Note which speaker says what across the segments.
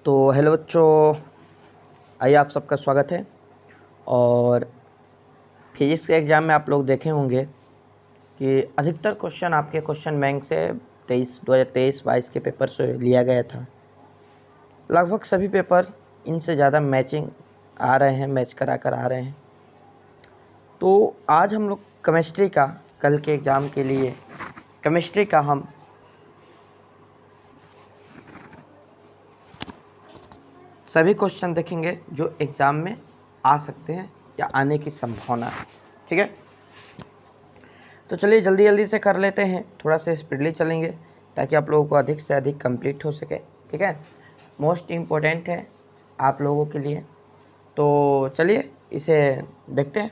Speaker 1: तो हेलो बच्चों, आइए आप सबका स्वागत है। और फिजिक्स के एग्ज़ाम में आप लोग देखे होंगे कि अधिकतर क्वेश्चन आपके क्वेश्चन बैंक से 2023-22 के पेपर से लिया गया था। लगभग सभी पेपर इनसे ज़्यादा मैचिंग आ रहे हैं, मैच करा कर आ रहे हैं। तो आज हम लोग केमिस्ट्री का, कल के एग्ज़ाम के लिए केमिस्ट्री का हम सभी क्वेश्चन देखेंगे जो एग्ज़ाम में आ सकते हैं या आने की संभावना है। ठीक है, तो चलिए जल्दी जल्दी से कर लेते हैं, थोड़ा सा स्पीडली चलेंगे ताकि आप लोगों को अधिक से अधिक कंप्लीट हो सके। ठीक है, मोस्ट इम्पोर्टेंट है आप लोगों के लिए। तो चलिए इसे देखते हैं।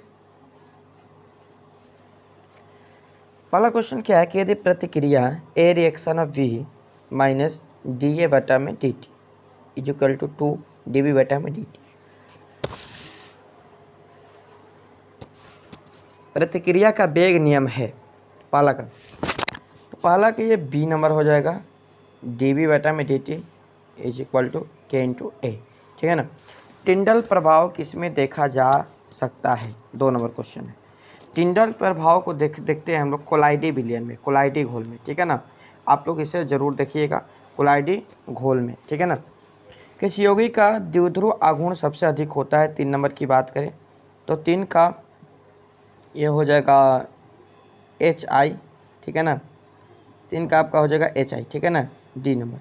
Speaker 1: पहला क्वेश्चन क्या है कि यदि प्रतिक्रिया A reaction of B minus D A बटा में D T is equal to 2 D B बटा में डी टी, प्रतिक्रिया का वेग नियम है पहला का, तो पहला कि ये बी नंबर हो जाएगा डी बी बटा में D T is equal to K into A. ठीक है ना। टिंडल प्रभाव किसमें देखा जा सकता है? 2 नंबर क्वेश्चन है। टिंडल प्रभाव को देखते हैं हम लोग कोलाइडी विलयन में, कोलाइडी घोल में। ठीक है ना, आप लोग इसे जरूर देखिएगा, कोलाइडी घोल में। ठीक है ना। किस यौगिक का द्विध्रुव आघूर्ण सबसे अधिक होता है? 3 नंबर की बात करें तो 3 का ये हो जाएगा एच आई। ठीक है ना, 3 का आपका हो जाएगा एच आई। ठीक है ना, डी नंबर।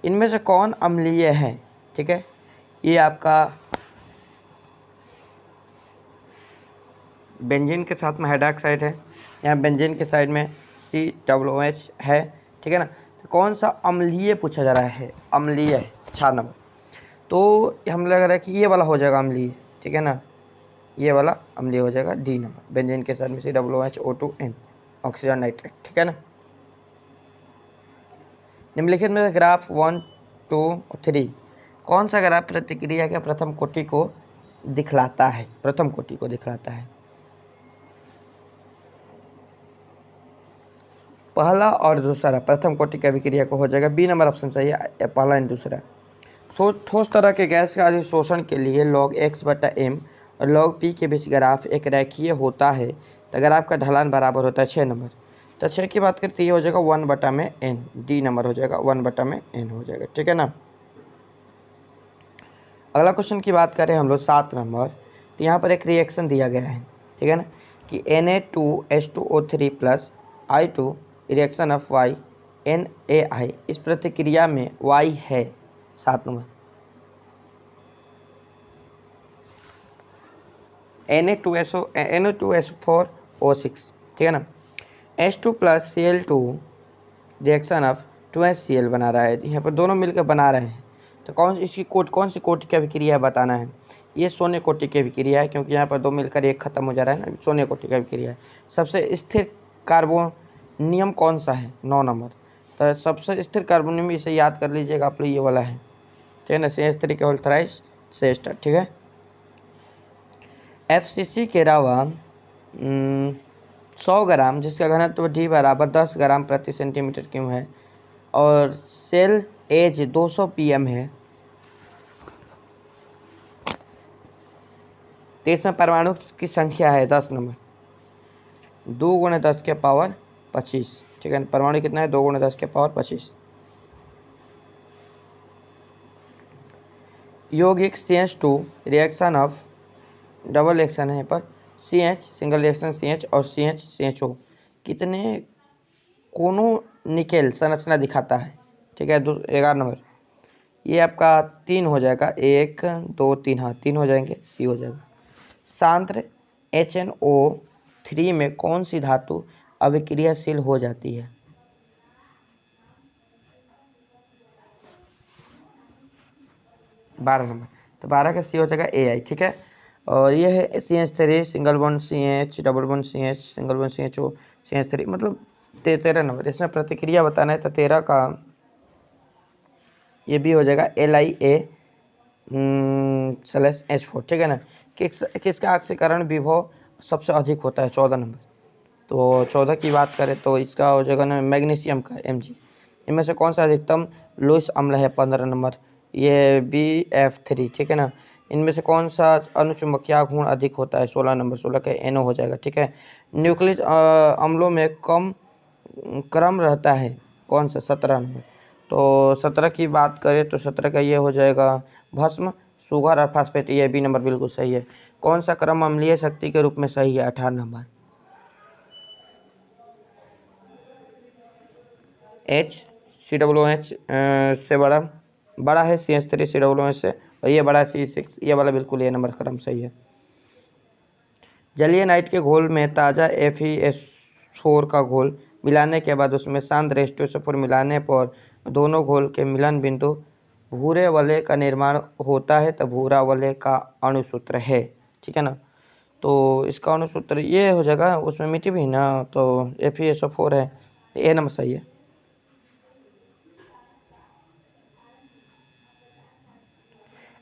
Speaker 1: इनमें से कौन अम्लीय है? ठीक है, ये आपका बेंजीन के साथ में हाइड्रोक्साइड है, यहाँ बेंजीन के साइड में COOH है। ठीक है ना, तो कौन सा अम्लीय पूछा जा रहा है? अम्लीय है 4 नंबर। तो हम लग रहा है कि ये वाला हो जाएगा अम्लीय। ठीक है ना, ये वाला अम्लीय हो जाएगा डी नंबर, बेंजीन के साथ में COOH ऑक्सीजन नाइट्रेट। ठीक है ना। निम्नलिखित में ग्राफ 1, 2 और 3 कौन सा ग्राफ प्रतिक्रिया के प्रथम कोटि को दिखलाता है? प्रथम कोटि को दिखलाता है। पहला और दूसरा, प्रथम कोटि की अभिक्रिया को हो जाएगा बी नंबर ऑप्शन सही है, पहला एंड दूसरा। ठोस तरह के गैस के अधिशोषण के लिए log x बटा m और log p के बीच ग्राफ एक रेखीय होता है तो ग्राफ का ढलान बराबर होता है 6 नंबर। तो 6 की बात करते ये हो जाएगा 1 बटा में n, डी नंबर हो जाएगा 1 बटा में n हो जाएगा। ठीक है ना। अगला क्वेश्चन की बात करें हम लोग 7 नंबर, तो यहाँ पर एक रिएक्शन दिया गया है। ठीक है ना, कि Na2H2O3 plus I2 reaction of Y NaI, इस प्रतिक्रिया में Y है 7 नंबर Na2SO4O6। ठीक है ना, H2 plus Cl2 reaction of 2HCl बना रहा है, यहाँ पर दोनों मिलकर बना रहे हैं। तो कौन सी कोटि की अभिक्रिया बताना है? ये सोने कोटि की अभिक्रिया है, क्योंकि यहाँ पर 2 मिलकर 1 खत्म हो जा रहा है ना, सोने कोटि की अभिक्रिया है। सबसे स्थिर कार्बोनियम कौन सा है? 9 नंबर। तो सबसे स्थिर कार्बोनियम, इसे याद कर लीजिएगा आप लोग, ये वाला है। ठीक है ना, CH3 केवल थ्राइस श्रेष्ठ। ठीक है, FCC के अलावा 100 ग्राम, जिसका घनत्व D बराबर 10 ग्राम प्रति सेंटीमीटर क्यूब है और सेल एज 200 PM है, तो इसमें परमाणु की संख्या है 10 नंबर, 2 गुणे 10 के पावर 25। ठीक है, परमाणु कितना है? 2 गुणे 10 के पावर 25। यौगिक CH2 reaction of double reaction है पर CH सिंगल रिएक्शन CH और CH CHO कितने कोनोनिकल संरचना दिखाता है? ठीक है, 11 नंबर, ये आपका 3 हो जाएगा, 1 2 3, हाँ 3 हो जाएंगे, सी हो जाएगा। सांद्र HNO3 में कौन सी धातु अभिक्रियाशील हो जाती है? 12 नंबर, तो 12 का सी हो जाएगा AI। ठीक है, और ये है CH3 single bond CH double bond CH single bond CHO CH3, मतलब 13 नंबर। इसमें प्रतिक्रिया बताना है तो 13 का ये भी हो जाएगा LiA/H4। ठीक है ना। किसका ऑक्सीकरण विभव सबसे अधिक होता है? 14 नंबर। तो 14 की बात करें तो इसका हो जाएगा ना मैग्नीशियम का Mg। इनमें से कौन सा अधिकतम लुईस अम्ल है? 15 नंबर, ये BF3, ठीक है ना। इनमें से कौन सा अनुचुंबकीय गुण अधिक होता है? 16 नंबर, 16 का NO हो जाएगा, ठीक है। न्यूक्लिक अम्लों में कम क्रम रहता है, कौन सा? 17 नंबर। तो 17 की बात करें तो 17 का ये हो जाएगा भस्म, शुगर और फास्फेट। ये B नंबर बिल्कुल सही है। कौन सा क्रम अम्लीय शक्ति के रूप में सही है? 18 नंबर। H COOH से बड़ा है CH3 COOH से, और ये बड़ा है C6। ये वाला बिल्कुल ये नंबर क्रम सही है। जलीय नाइट के घोल में ताज़ा FeS4 का घोल मिलाने के बाद उसमें शांत H2SO4 मिलाने पर दोनों घोल के मिलन बिंदु भूरे वलय का निर्माण होता है, तो भूरा वलय का अणुसूत्र है, ठीक है ना। तो इसका अणुसूत्र ये हो जाएगा, उसमें मिट्टी भी ना, तो FeSO4 है, ये नंबर सही है।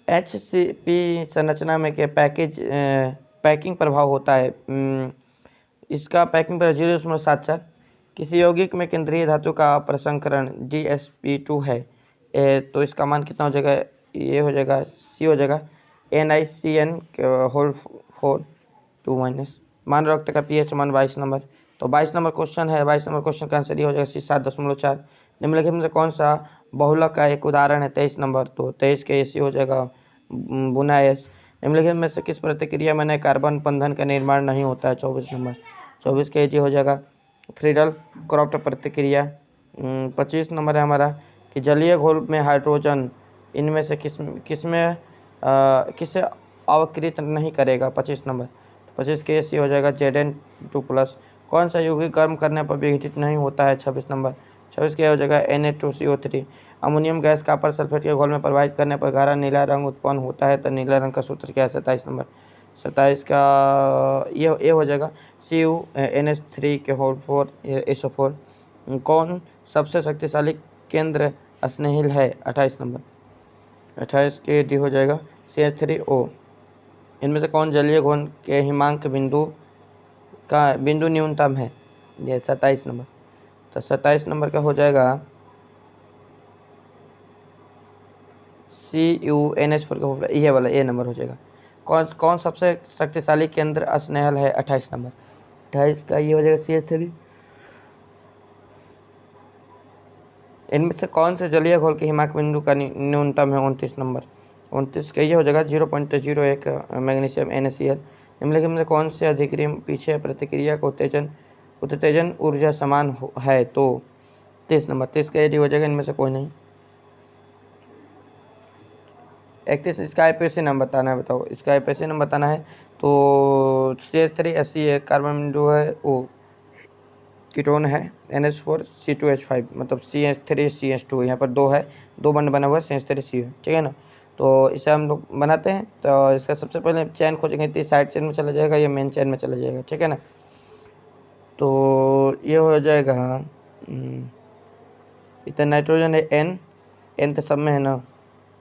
Speaker 1: HCP संरचना में के पैकिंग प्रभाव होता है। इसका पैकिंग पर 0.74। किसी यौगिक में केंद्रीय धातु का प्रसंकरण DsP2 है, तो इसका मान कितना हो जाएगा? ये हो जाएगा C हो जाएगा NiCN होल 4 2 माइनस। मान रक्त का pH मान 22 नंबर। तो 22 नंबर क्वेश्चन है, 22 नंबर क्वेश्चन का आंसर ये हो जाएगा C 7.4। निम्नलिखित में कौन सा बहुलक का एक उदाहरण है? 23 नंबर। तो 23 के AC हो जाएगा बुना S। निम्नलिखित में से किस प्रतिक्रिया में नए कार्बन बंधन का निर्माण नहीं होता है? 24 नंबर। 24 के AG हो जाएगा फ्रीडल क्रॉफ्ट प्रतिक्रिया। 25 नंबर है हमारा कि जलीय घोल में हाइड्रोजन इनमें से किसे अवकृत नहीं करेगा? 25 नंबर। 25 के AC हो जाएगा Zn2+। कौन सा यौगिक गर्म करने पर विघटित नहीं होता है? 26 नंबर। 26 के हो जाएगा Na2CO3। Ammonium gas copper sulphate के घोल में प्रवाहित करने पर गाढ़ा नीला रंग उत्पन्न होता है, तो नीला रंग का सूत्र क्या है? 27 नंबर। 27 का ये हो जाएगा CuNH3 के होल 4 SO4। कौन सबसे शक्तिशाली केंद्र स्नेहिल है? 28 नंबर। 28 के D हो जाएगा CH3O। इनमें से कौन जलीय घोल के हिमांक बिंदु न्यूनतम है? ये 27 नंबर। तो 27 नंबर का हो जाएगा CuNH4 का फॉर्मूला, ये वाला ये नंबर हो जाएगा। कौन सबसे शक्तिशाली केंद्र स्नेहल है? 28 नंबर। 28 का ये हो जाएगा CH3। इनमें से कौन से जलीय घोल के हिमांक बिंदु का न्यूनतम है? 29 नंबर। 29 का ये हो जाएगा 0.01 मैग्नीशियम NaCl। निम्नलिखित में कौन से अधिक्रिय पीछे प्रतिक्रिया को उत्तेजन ऊर्जा समान है? तो 30 नंबर। 30 का यदि हो जाएगा इनमें से कोई नहीं। 31 इसका IPAC नंबर बताना है, बताओ इसका IPAC नंबर बताना है। तो CH3 कार्बन बिंदु है, वो कीटोन है NH4 C2H5, मतलब CH3CH2, यहाँ पर दो है, दो बंड बना हुआ है CH3C, ठीक है ना। तो इसे हम लोग बनाते हैं, तो इसका सबसे पहले चैन खोजेंगे, तो साइड चैन में चला जाएगा, ये मेन चैन में चला जाएगा, ठीक है ना। तो ये हो जाएगा इतना नाइट्रोजन है N तो सब में है ना,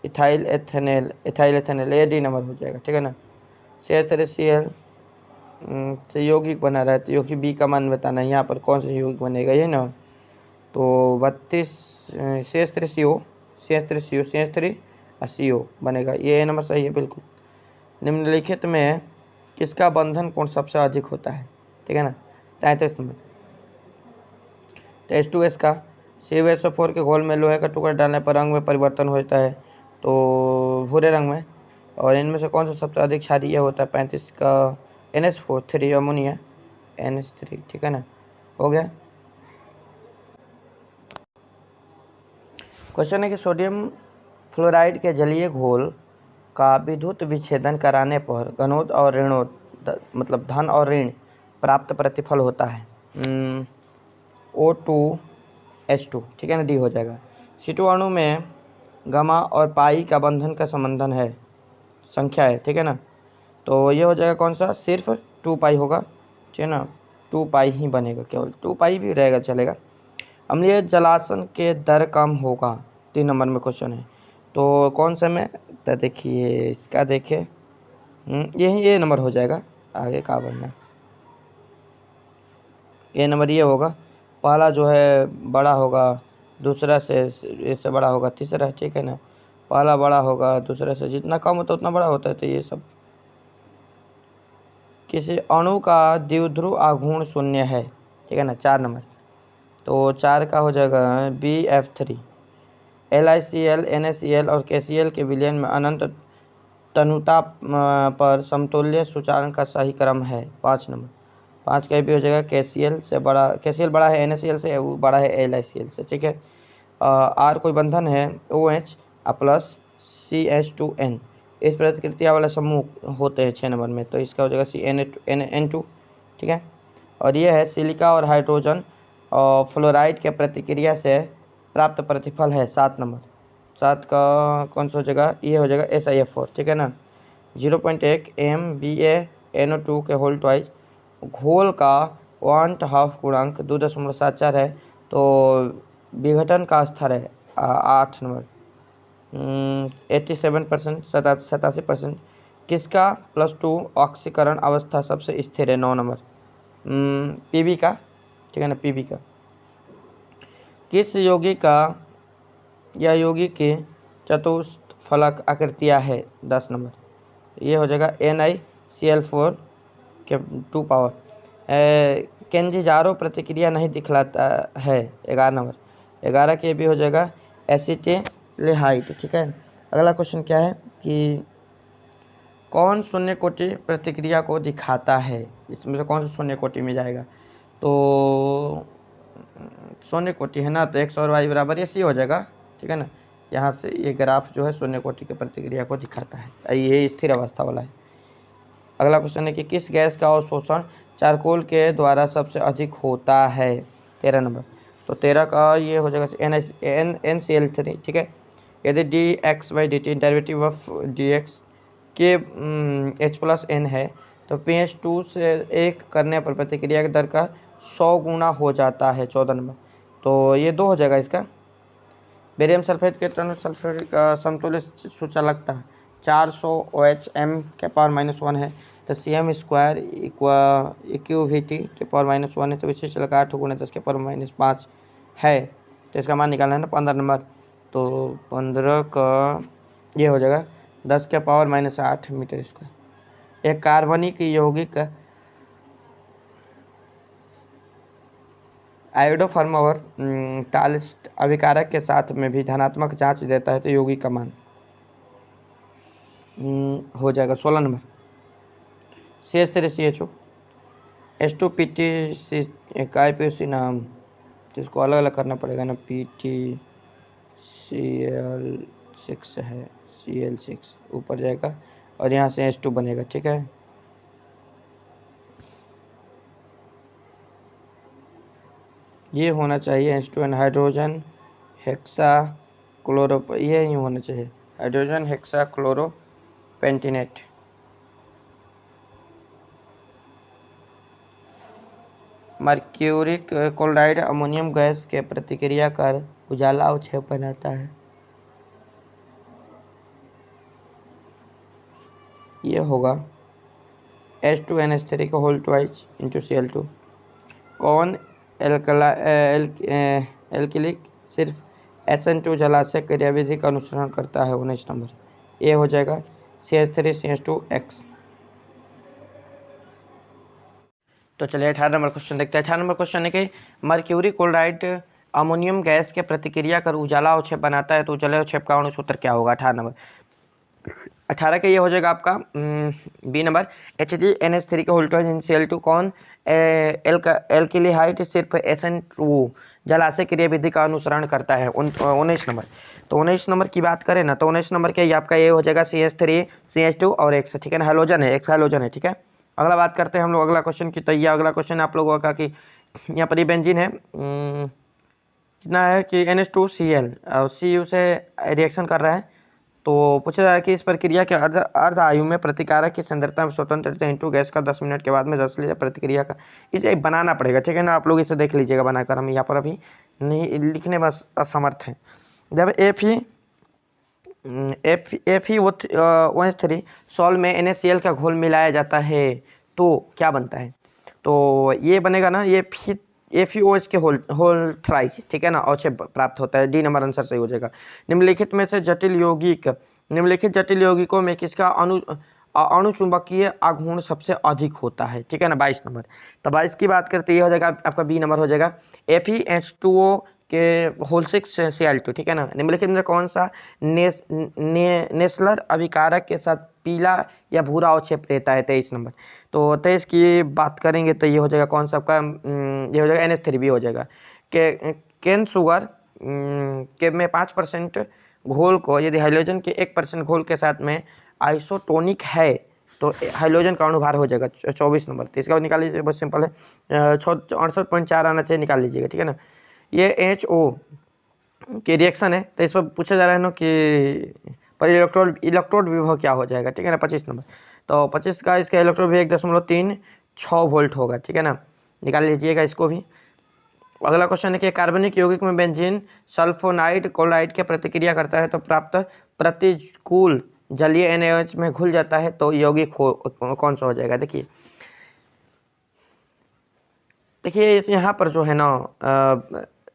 Speaker 1: इथाइल एथेनल, ये D नंबर हो जाएगा, ठीक है ना। CH3Cl से यौगिक बना रहा है, तो यौगिक B का मान बताना है, यहाँ पर कौन सा यौगिक बनेगा, ये ना। तो 32 CH3 और CO बनेगा, ये नंबर सही है बिल्कुल। निम्नलिखित में किसका बंधन कोण सबसे अधिक होता है? ठीक है ना, 33 नंबर। तो H2S का CuSO4 के घोल में लोहे का टुकड़ा डालने पर रंग में परिवर्तन होता है, तो भूरे रंग में। और इनमें से कौन सा सबसे अधिक क्षारीय होता है? 35 का NH4 अमोनिया NH3, ठीक है ना, हो गया। क्वेश्चन है कि सोडियम फ्लोराइड के जलीय घोल का विद्युत विच्छेदन कराने पर धनोद और ऋणोद मतलब धन और ऋण प्राप्त प्रतिफल होता है। O2H2, ठीक है ना, D हो जाएगा। C2 अणु में गामा और पाई का बंधन का संबंधन है, संख्या है, ठीक है ना। तो ये हो जाएगा कौन सा? सिर्फ 2 पाई होगा, ठीक है ना, 2 पाई ही बनेगा, केवल 2 पाई भी रहेगा चलेगा। अम्लीय जलासन के दर कम होगा, 3 नंबर में क्वेश्चन है, तो कौन सा में? तो देखिए इसका देखिए ये नंबर हो जाएगा, आगे कहाँ बढ़ना, ये नंबर ये होगा, पहला जो है बड़ा होगा, दूसरा से इससे बड़ा होगा तीसरा, ठीक है ना। पहला बड़ा होगा, दूसरे से जितना कम होता है उतना बड़ा होता है। तो ये सब किसी अणु का द्विध्रुव आघूर्ण शून्य है, ठीक है ना, 4 नंबर। तो 4 का हो जाएगा BF3। LiCl, NaCl और KCl के विलयन में अनंत तनुता पर समतुल्य सूचारण का सही क्रम है, 5 नंबर। 5 का भी हो जाएगा KCl से बड़ा, KCl बड़ा है NaCl से, वो बड़ा है LiCl से, ठीक है। R कोई बंधन है OH प्लस CH2N, इस प्रतिक्रिया वाले समूह होते हैं 6 नंबर में, तो इसका हो जाएगा CN2, ठीक है। और ये है सिलिका और हाइड्रोजन और फ्लोराइड के प्रतिक्रिया से प्राप्त प्रतिफल है, 7 नंबर। 7 का कौन सा हो जाएगा, ये हो जाएगा SiF4, ठीक है ना। 0.1 MbA के होल ट्वाइस, घोल का 1/2 गुणांक 2.74 है, तो विघटन का स्तर है 8 नंबर। 87%, 87%। किसका +2 ऑक्सीकरण अवस्था सबसे स्थिर है, 9 नंबर। PB का, ठीक है ना, PB का। किस यौगिक का या यौगिक की चतुष्फलक आकृतियाँ है, 10 नंबर। ये हो जाएगा NiCl4 के 2 पावर। केंजिजारो प्रतिक्रिया नहीं दिखलाता है, 11 नंबर। 11 के भी हो जाएगा एसिटिल्डिहाइड, ठीक है। अगला क्वेश्चन क्या है कि कौन शून्य कोटि प्रतिक्रिया को दिखाता है, इसमें से कौन सा शून्य कोटि में जाएगा। तो शून्य कोटि है ना, तो X और Y बराबर ये C हो जाएगा, ठीक है ना। यहाँ से ये ग्राफ जो है शून्य कोटि की प्रतिक्रिया को दिखाता है, ये स्थिर अवस्था वाला है। अगला क्वेश्चन है कि किस गैस का अवशोषण चारकोल के द्वारा सबसे अधिक होता है, 13 नंबर। तो 13 का ये हो जाएगा NCl3, ठीक है। यदि dx/dt डेरिवेटिव ऑफ dx के H+N है, तो pH2 से 1 करने पर प्रतिक्रिया की दर का 100 गुना हो जाता है, 14 नंबर। तो ये 2 हो जाएगा इसका। बेरियम सल्फेट के टर्न सल्फेट का समतुल्य सूचालकता 400 OHm के पावर -1 है, तो Cm स्क्वायर EQVT के पावर -1 है, तो विशेष चालक 8 गुना 10 के पावर -5 है, तो इसका मान निकालना है ना, 15 नंबर। तो 15 का ये हो जाएगा 10 के पावर -8 मीटर स्क्वायर। एक कार्बनिक यौगिक आयोडोफॉर्म और टालिस्ट अभिकारक के साथ में भी धनात्मक चार्ज देता है, तो यौगिक का मान हो जाएगा 16 नंबर। CH3CHO H2PT का IPC नाम, जिसको अलग अलग करना पड़ेगा ना, PTCl6 है, Cl6 ऊपर जाएगा और यहाँ से H2 बनेगा, ठीक है। ये होना चाहिए H2N, हाइड्रोजन हेक्सा क्लोरो, ये ही होना चाहिए, hydrogen hexa chloropentanate. Mercuric chloride ammonium gas के प्रतिक्रिया कर उजाला अवक्षेप बनाता है, ये होगा H2NH3 का होल ट्वाइस इंटू Cl2। कौन एल्किलिक सिर्फ SN2 जलाशय क्रियाविधि का अनुसरण करता है, 19 नंबर। ये हो जाएगा CH3CH2X। तो चलिए 18 नंबर क्वेश्चन देखते हैं। 18 नंबर क्वेश्चन है कि मर्क्यूरी क्लोराइड अमोनियम गैस के प्रतिक्रिया कर उजाला अवक्षेप बनाता है, तो उजाला अवक्षेप का अणु सूत्र क्या होगा, 18 नंबर। 18 का ये हो जाएगा आपका B नंबर HgNH3 के होल ट्वाइस Cl2। कौन एल्किलिहाइड सिर्फ SN2 जलाशय क्रियाविधि का अनुसरण करता है, 19 नंबर। तो 19 नंबर की बात करें ना, तो 19 नंबर के ये आपका ये हो जाएगा CH3 CH2 और X, ठीक है ना, हेलोजन है, X हेलोजन है, ठीक है। अगला बात करते हैं हम लोग अगला क्वेश्चन की। तो ये अगला क्वेश्चन आप लोगों का कि यहाँ पर ये बेंजीन है, कितना है कि NH2Cl और Cu से रिएक्शन कर रहा है, तो पूछा जाए कि इस प्रक्रिया के अर्ध आयु में प्रतिकारक की सांद्रता में स्वतंत्र इंटू गैस का 10 मिनट के बाद में 10 लीटर प्रतिक्रिया का, इसे बनाना पड़ेगा, ठीक है ना। आप लोग इसे देख लीजिएगा बनाकर, हम यहाँ पर अभी नहीं लिखने में असमर्थ हैं। जब FeOH3 सॉल्व में NaCl का घोल मिलाया जाता है, तो क्या बनता है। तो ये बनेगा ना, ये FeOH के होल थ्राइस, ठीक है ना, OH प्राप्त होता है। डी नंबर आंसर सही हो जाएगा। निम्नलिखित में से निम्नलिखित जटिल यौगिकों में किसका अणुचुंबकीय आघूर्ण सबसे अधिक होता है, ठीक है ना, 22 नंबर। तो 22 की बात करते ये हो जाएगा आपका बी नंबर हो जाएगा। FeH2O के होल 6 Cl2, ठीक है ना। निम्नलिखित में कौन सा नेस्लर अभिकारक के साथ पीला या भूरा अवक्षेप देता है, 23 नंबर। तो 23 की बात करेंगे तो ये हो जाएगा कौन सा आपका, ये हो जाएगा NH3 हो जाएगा। केन शुगर के में 5% घोल को यदि हाइड्रोजन के 1% घोल के साथ में आइसोटोनिक है तो हाइड्रोजन का अणुभार हो जाएगा 24 नंबर। तो इसका निकाल लीजिए, बहुत सिंपल है, 68.4 आना चाहिए, निकाल लीजिएगा, ठीक है ना। ये HO की रिएक्शन है, तो इस पर पूछा जा रहा है ना कि पर इलेक्ट्रोड विभव क्या हो जाएगा, ठीक है ना, 25 नंबर। तो 25 का इसका इलेक्ट्रोड विभव 1.36 वोल्ट होगा, ठीक है ना, निकाल लीजिएगा इसको भी। अगला क्वेश्चन है कि कार्बनिक यौगिक में बेंजीन सल्फोनाइड क्लोराइड की प्रतिक्रिया करता है तो प्राप्त प्रतिकूल जलीय NaOH में घुल जाता है, तो यौगिक कौन सा हो जाएगा। देखिए यहाँ पर जो है ना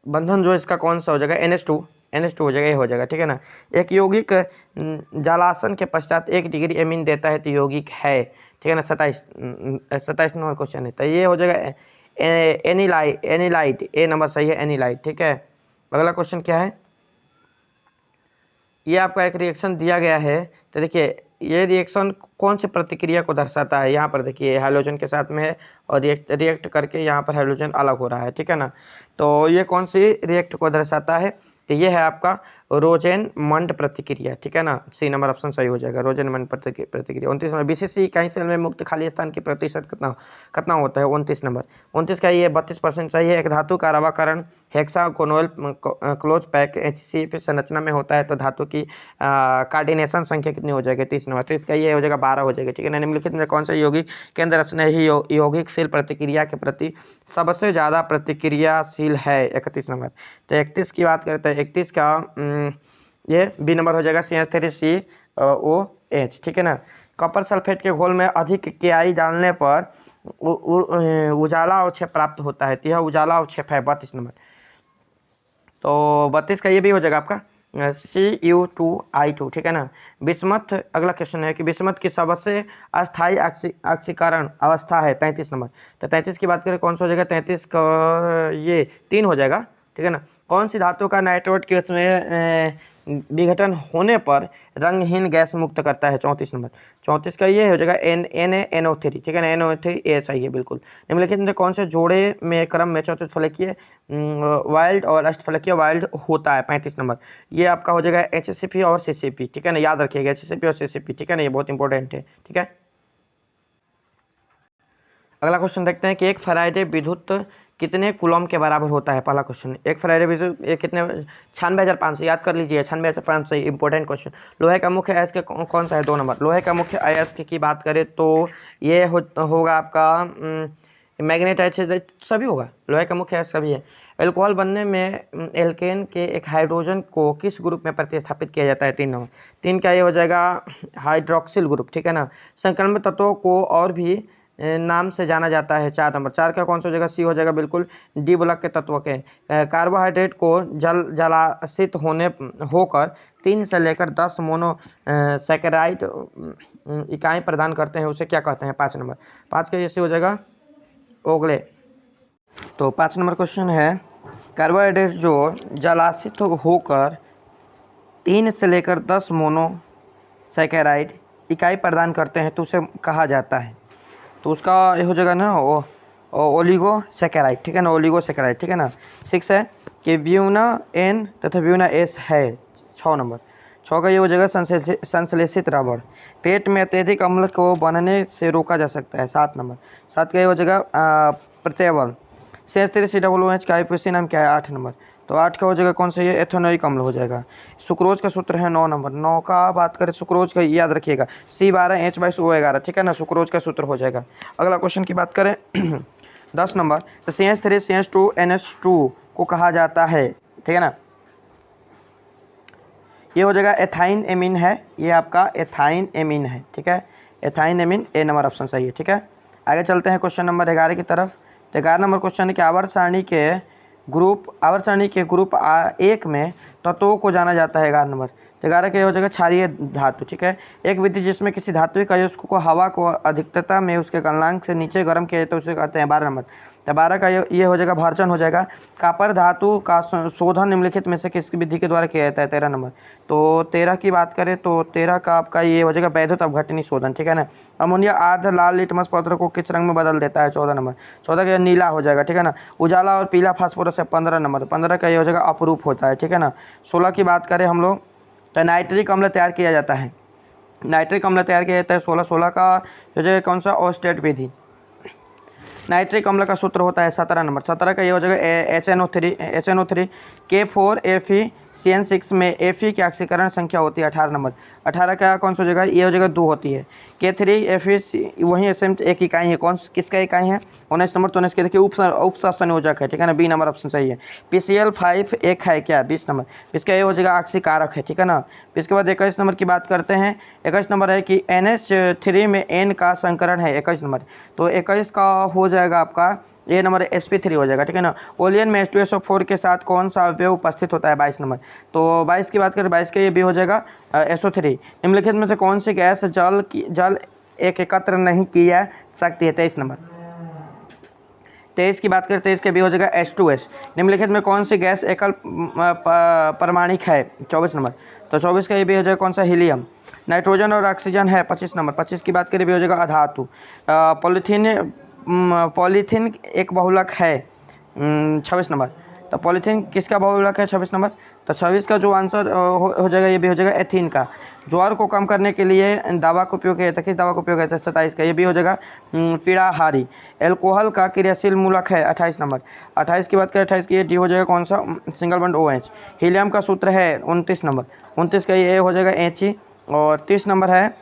Speaker 1: बंधन जो इसका कौन सा हो जाएगा, NH2 हो जाएगा, ये हो जाएगा, ठीक है ना। एक यौगिक जलासन के पश्चात 1 डिग्री एमीन देता है तो यौगिक है, ठीक है ना। 27 नंबर क्वेश्चन है, तो ये हो जाएगा एनिलाइट, ए नंबर सही है, एनिलाइट, ठीक है। अगला क्वेश्चन क्या है, ये आपका एक रिएक्शन दिया गया है, तो देखिए ये रिएक्शन कौन सी प्रतिक्रिया को दर्शाता है। यहाँ पर देखिए हाइड्रोजन के साथ में है और रिएक्ट करके यहाँ पर हाइड्रोजन अलग हो रहा है, ठीक है ना। तो ये कौन सी रिएक्ट को दर्शाता है, तो ये है आपका रोजेनमंड प्रतिक्रिया, ठीक है ना। सी नंबर ऑप्शन सही हो जाएगा, रोजेनमंड प्रतिक्रिया। 29 नंबर, BCC इकाई सेल में मुक्त खाली स्थान की प्रतिशत कितना होता है, 29 नंबर। 29 का ये 32% सही है। एक धातु का रवाकरण हेक्सागोनल क्लोज पैक HCl संरचना में होता है तो धातु की कार्डिनेशन संख्या कितनी हो जाएगी, 30 नंबर। 30 का ये हो जाएगा 12 हो जाएगा, ठीक है ना। निम्नलिखित में कौन सा यौगिक केंद्र रचना ही यौगिकशील प्रतिक्रिया के प्रति सबसे ज़्यादा प्रतिक्रियाशील है, 31 नंबर। तो 31 की बात करते हैं, 31 का ये बी नंबर हो जाएगा, CH3COH, ठीक है ना। कॉपर सल्फेट के घोल में अधिक KI डालने पर उजाला अवक्षेप प्राप्त होता है, तो यह उजाला अवक्षेप है, 32 नंबर। तो 32 का ये भी हो जाएगा आपका Cu2I2, ठीक है ना। बिस्मथ, अगला क्वेश्चन है कि बिस्मथ की सबसे अस्थायी ऑक्सीकरण अवस्था है, 33 नंबर। तो 33 की बात करें कौन सा हो जाएगा, 33 का ये 3 हो जाएगा, ठीक है ना। कौन सी धातु का नाइट्रोट के उसमें विघटन होने पर रंगहीन गैस मुक्त करता है, 34 नंबर। 34 का ये हो जाएगा NaNO3, ठीक है ना, NO3 ए चाहिए बिल्कुल। निम्नलिखित में कौन से जोड़े में क्रम में चतुर्थफलकीय वाइल्ड और अष्टफलकीय वाइल्ड होता है, 35 नंबर। ये आपका हो जाएगा HCP और CCP, ठीक है ना, याद रखिएगा HCP और CCP, ठीक है ना, ये बहुत इंपॉर्टेंट है, ठीक है। अगला क्वेश्चन देखते हैं कि एक फैराडे विद्युत कितने कूलम के बराबर होता है। पहला क्वेश्चन, एक फैराडे विद्युत ये कितने, 96,500, याद कर लीजिए, 96,500 इंपॉर्टेंट क्वेश्चन। लोहे का मुख्य अयस्क कौन सा है, 2 नंबर। लोहे का मुख्य अयस्क की बात करें तो ये होगा आपका मैग्नेटाइट, सभी होगा, लोहे का मुख्य अयस्क सभी है। एल्कोहल बनने में एल्केन के एक हाइड्रोजन को किस ग्रुप में प्रतिस्थापित किया जाता है, 3 नंबर। 3 का ये हो जाएगा हाइड्रोक्सिल ग्रुप, ठीक है ना। संक्रमण तत्वों को और भी नाम से जाना जाता है, 4 नंबर। 4 का कौन सा हो जाएगा, सी हो जाएगा बिल्कुल, डी ब्लॉक के तत्व के। कार्बोहाइड्रेट को जलासित होकर 3 से लेकर 10 मोनो सैकेराइड इकाई प्रदान करते हैं, उसे क्या कहते हैं, 5 नंबर। 5 का ये सी हो जाएगा ओगले। तो 5 नंबर क्वेश्चन है, कार्बोहाइड्रेट जो जलासित होकर 3 से लेकर 10 मोनो सैकेराइड इकाई प्रदान करते हैं तो उसे कहा जाता है, तो उसका ये हो जाएगा ना ओलिगोसैकेराइड, ठीक है ना, ओलिगोसैकेराइड, ठीक है ना। 6 है कि ब्यूना N तथा ब्यूना S है, 6 नंबर। 6 का ये हो जाएगा संश्लेषित रबड़, पेट में अत्यधिक अम्ल को बनने से रोका जा सकता है, 7 नंबर। 7 का ये हो जाएगा प्रत्यबल। CH3COOH का आईपीसी नाम क्या है, 8 नंबर। तो 8 का हो जाएगा कौन सा, ये एथेनोइक अम्ल हो जाएगा। सुक्रोज का सूत्र है 9 नंबर। 9 का बात करें सुक्रोज का, याद रखिएगा C12H22O11, ठीक है ना, सुक्रोज का सूत्र हो जाएगा। अगला क्वेश्चन की बात करें 10 नंबर, तो CH3CH2NH2 को कहा जाता है, ठीक है ना, ये हो जाएगा एथाइन एमीन है, ये आपका एथाइन एमीन है, ठीक है, एथाइन एमीन, ए नंबर ऑप्शन सही है, ठीक है। आगे चलते हैं क्वेश्चन नंबर 11 की तरफ तो 11 नंबर क्वेश्चन है कि आवर्त सारणी के ग्रुप 1 में तत्वों को जाना जाता है। 11 नंबर। तो 11 का ये हो जाएगा क्षारीय धातु। ठीक है, एक विधि जिसमें किसी धात्विक अयस्क को हवा को अधिकता में उसके गलनांक से नीचे गर्म किया जाए तो उसे कहते हैं। 12 नंबर। तो 12 का ये हो जाएगा भर्चन हो जाएगा। कापर धातु का शोधन निम्नलिखित में से किस विधि के द्वारा किया जाता है। 13 नंबर। तो 13 की बात करें तो 13 का आपका ये हो जाएगा वैद्युत अपघटनी शोधन। ठीक है ना। अमोनिया आर्द्र लाल लिटमस पत्र को किस रंग में बदल देता है। 14 नंबर। 14 का नीला हो जाएगा। ठीक है ना। उजाला और पीला फास्फोरस है। 15 नंबर। 15 का ये हो जाएगा अपरूप होता है। ठीक है ना। 16 की बात करें हम लोग तो नाइट्रिक अम्ल तैयार किया जाता है। नाइट्रिक अम्ल तैयार किया जाता है 16 का हो जाएगा कौन सा, ऑस्टेट विधि। नाइट्रिक अम्ल का सूत्र होता है 17 नंबर। 17 का ये हो जाएगा HNO3 K4FeCN6 में Fe की ऑक्सीकरण संख्या होती है 18 नंबर। 18 का कौन सा हो जाएगा, ये हो जाएगा 2 होती है। K3Fe वही SM एक इकाई है, कौन किसका इकाई है 19 नंबर। तो 19 के देखिए उप संयोजक है। ठीक है ना, बी नंबर ऑप्शन सही है। PCl5 एक है क्या 20 नंबर। इसका ये हो जाएगा ऑक्सीकारक है। ठीक है ना। इसके बाद 21 नंबर की बात करते हैं। 21 नंबर है कि NH3 में N का संकरण है 21 नंबर। तो 21 का हो जाएगा आपका ये नंबर sp3 हो जाएगा। ठीक है ना। ओलियन में H2SO4 के साथ कौन सा अवयव उपस्थित होता है 22 नंबर। तो 22 की बात करें 22 के ये भी हो जाएगा SO3। निम्नलिखित में से कौन सी गैस जल एक एकत्र नहीं की जा सकती है 23 नंबर। 23 की बात करें 23 के भी हो जाएगा H2S। निम्नलिखित में कौन सी गैस एकल परमाणिक है 24 नंबर। तो 24 का ये भी हो जाएगा कौन सा, हीलियम। नाइट्रोजन और ऑक्सीजन है 25 नंबर। 25 की बात करें भी हो जाएगा अधातु। पॉलीथीन एक बहुलक है 26 नंबर। तो पॉलीथीन किसका बहुलक है 26 नंबर। तो 26 का जो आंसर हो जाएगा ये भी हो जाएगा एथीन का। ज्वार को कम करने के लिए दवा का उपयोग किया जाता है, किस दवा का उपयोग किया जाता है 27 का ये भी हो जाएगा पीड़ाहारी। एल्कोहल का क्रियाशील मूलक है 28 नंबर। 28 की बात करें 28 की ये डी हो जाएगा कौन सा, सिंगल बॉन्ड OH। हीलियम का सूत्र है 29 नंबर। 29 का ये हो जाएगा He। और 30 नंबर है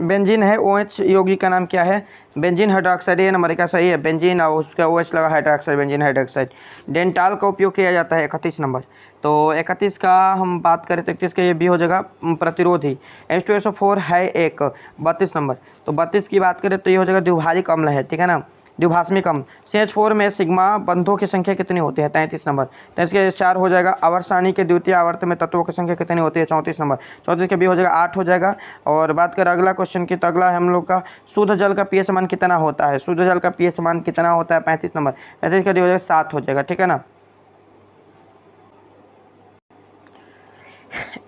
Speaker 1: बेंजीन है OH यौगिक का नाम क्या है, बेंजीन हाइड्रोक्साइड। ये नंबर का सही है, बेंजीन और उसका OH लगा हाइड्रोक्साइड, बेंजीन हाइड्रोक्साइड। डेंटाल का उपयोग किया जाता है 31 नंबर। तो 31 का हम बात करें तो 31 का ये भी हो जाएगा प्रतिरोधी। H2SO4 है एक 32 नंबर। तो 32 की बात करें तो ये हो जाएगा द्विभारिक अम्ल है। ठीक है ना, द्विभाषमिक अम्ल। CH4 में सिग्मा बंधों की संख्या कितनी होती है 33 नंबर। 33 के 4 हो जाएगा। आवर्त सारणी के द्वितीय आवर्त में तत्वों की संख्या कितनी होती है 34 नंबर। 34 के भी हो जाएगा 8 हो जाएगा। और बात करें अगला क्वेश्चन की तो अगला है हम लोग का शुद्ध जल का pH मान कितना होता है। शुद्ध जल का pH मान कितना होता है 35 नंबर। 35 का भी हो जाएगा 7 हो जाएगा। ठीक है ना।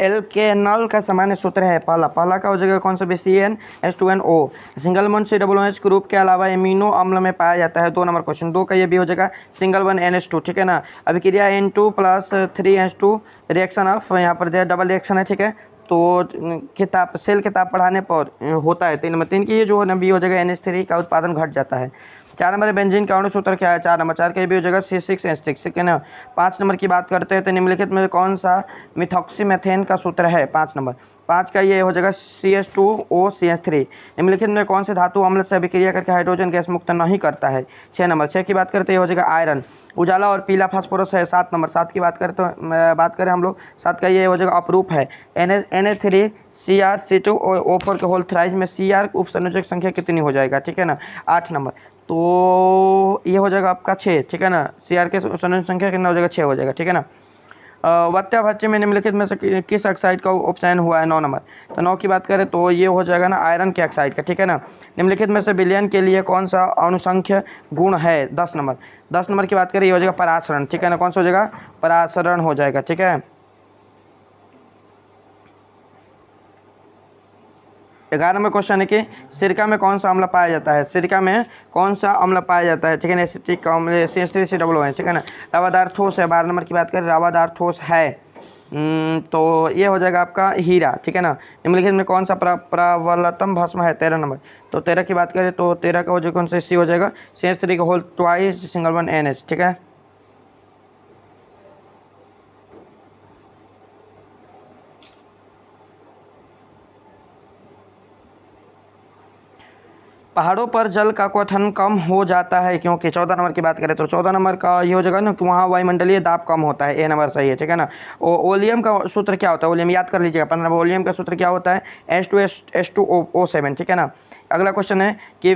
Speaker 1: एल्केनॉल का सामान्य सूत्र है पहला का हो जाएगा कौन सा, BCnH2NO। Single bond COOH group के अलावा एमिनो अम्ल में पाया जाता है। 2 नंबर क्वेश्चन 2 का ये भी हो जाएगा सिंगल बॉन्ड NH2। ठीक है ना। अभिक्रिया N2+3H2 रिएक्शन ऑफ यहाँ पर डबल रिएक्शन है। ठीक है। तो सेल किताब पढ़ाने पर होता है 3 नंबर। 3 की ये जो है ना बी हो जाएगा NH3 का उत्पादन घट जाता है। 4 नंबर बेंजीन का अणु सूत्र क्या है 4 नंबर। 4 का भी हो जाएगा C6H6। ठीक है ना। 5 नंबर की बात करते हैं तो निम्नलिखित में कौन सा मिथॉक्सीमेथेन का सूत्र है 5 नंबर। 5 का ये हो जाएगा CH2OCH3। निम्नलिखित में कौन से धातु अम्ल से अभिक्रिया करके हाइड्रोजन गैस मुक्त नहीं करता है 6 नंबर। 6 की बात करते हैं ये हो जाएगा आयरन। उजाला और पीला फास्फोरस है 7 नंबर। 7 की बात करें तो बात करें हम लोग 7 का ये हो जाएगा अपरूप है Na3CrC2O4 के होल थ्राइज में Cr उप संयोजक संख्या कितनी हो जाएगा। ठीक है ना 8 नंबर। तो ये हो जाएगा आपका 6। ठीक है ना। Cr के संयोजक संख्या कितना हो जाएगा 6 हो जाएगा। ठीक है ना। वत्या भच्चे में निम्नलिखित में से किस ऑक्साइड का उपचयन हुआ है 9 नंबर। तो 9 की बात करें तो ये हो जाएगा ना आयरन के ऑक्साइड का। ठीक है ना। निम्नलिखित में से विलयन के लिए कौन सा अनुसंख्य गुण है 10 नंबर। 10 नंबर की बात करें ये हो जाएगा परासरण। ठीक है ना। कौन सा हो जाएगा, परासरण हो जाएगा। ठीक है। 11 नंबर क्वेश्चन है कि सिरका में कौन सा अम्ल पाया जाता है। सिरका में कौन सा अम्ल पाया जाता है। ठीक है ना, एसिटिक अम्ल CH3COOH। ठीक है ना। रवादार ठोस है। 12 नंबर की बात करें रवादार ठोस है तो ये हो जाएगा आपका हीरा। ठीक है ना। निम्नलिखित में कौन सा प्रबलतम भस्म है 13 नंबर। तो 13 की बात करें तो 13 का हो जाएगा कौन सा, C हो जाएगा CH3 का whole twice single bond NH। ठीक है। पहाड़ों पर जल का क्वथन कम हो जाता है क्योंकि 14 नंबर की बात करें तो 14 नंबर का ये हो जाएगा ना कि वहाँ वायुमंडलीय दाब कम होता है। ए नंबर सही है। ठीक है ना। ओलियम का सूत्र क्या होता है, ओलियम याद कर लीजिएगा 15 नंबर। ओलियम का सूत्र क्या होता है H2SO7। ठीक है ना। अगला क्वेश्चन है कि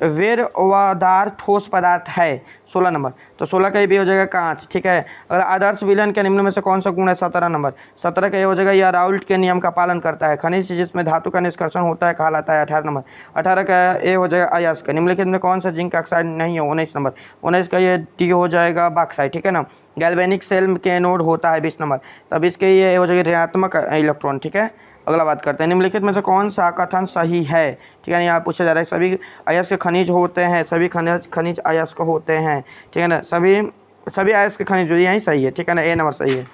Speaker 1: वेरवादार ठोस पदार्थ है 16 नंबर, तो 16 का ये भी हो जाएगा कांच। ठीक है, अगर आदर्श विलयन के निम्न में से कौन सा गुण है 17 नंबर, 17 का ये हो जाएगा यह राउल्ट के नियम का पालन करता है। खनिज जिसमें धातु का निष्कर्षण होता है कहलाता है 18 नंबर, 18 का ये हो जाएगा अयस्क। निम्नलिखित में कौन सा जिंक ऑक्साइड नहीं है 19 नंबर, 19 का ये डी हो जाएगा बॉक्साइट। ठीक है ना, गैल्वेनिक सेल के एनोड होता है 20 नंबर, तब इसके ये हो जाएगा ऋणात्मक इलेक्ट्रॉन। ठीक है, अगला बात करते हैं निम्नलिखित में से कौन सा कथन सही है। ठीक है, यहाँ पूछा जा रहा है सभी अयस्क खनिज होते हैं, सभी खनिज अयस्क होते हैं। ठीक है ना, सभी अयस्क खनिज जो यही सही है। ठीक है ना, ए नंबर सही है,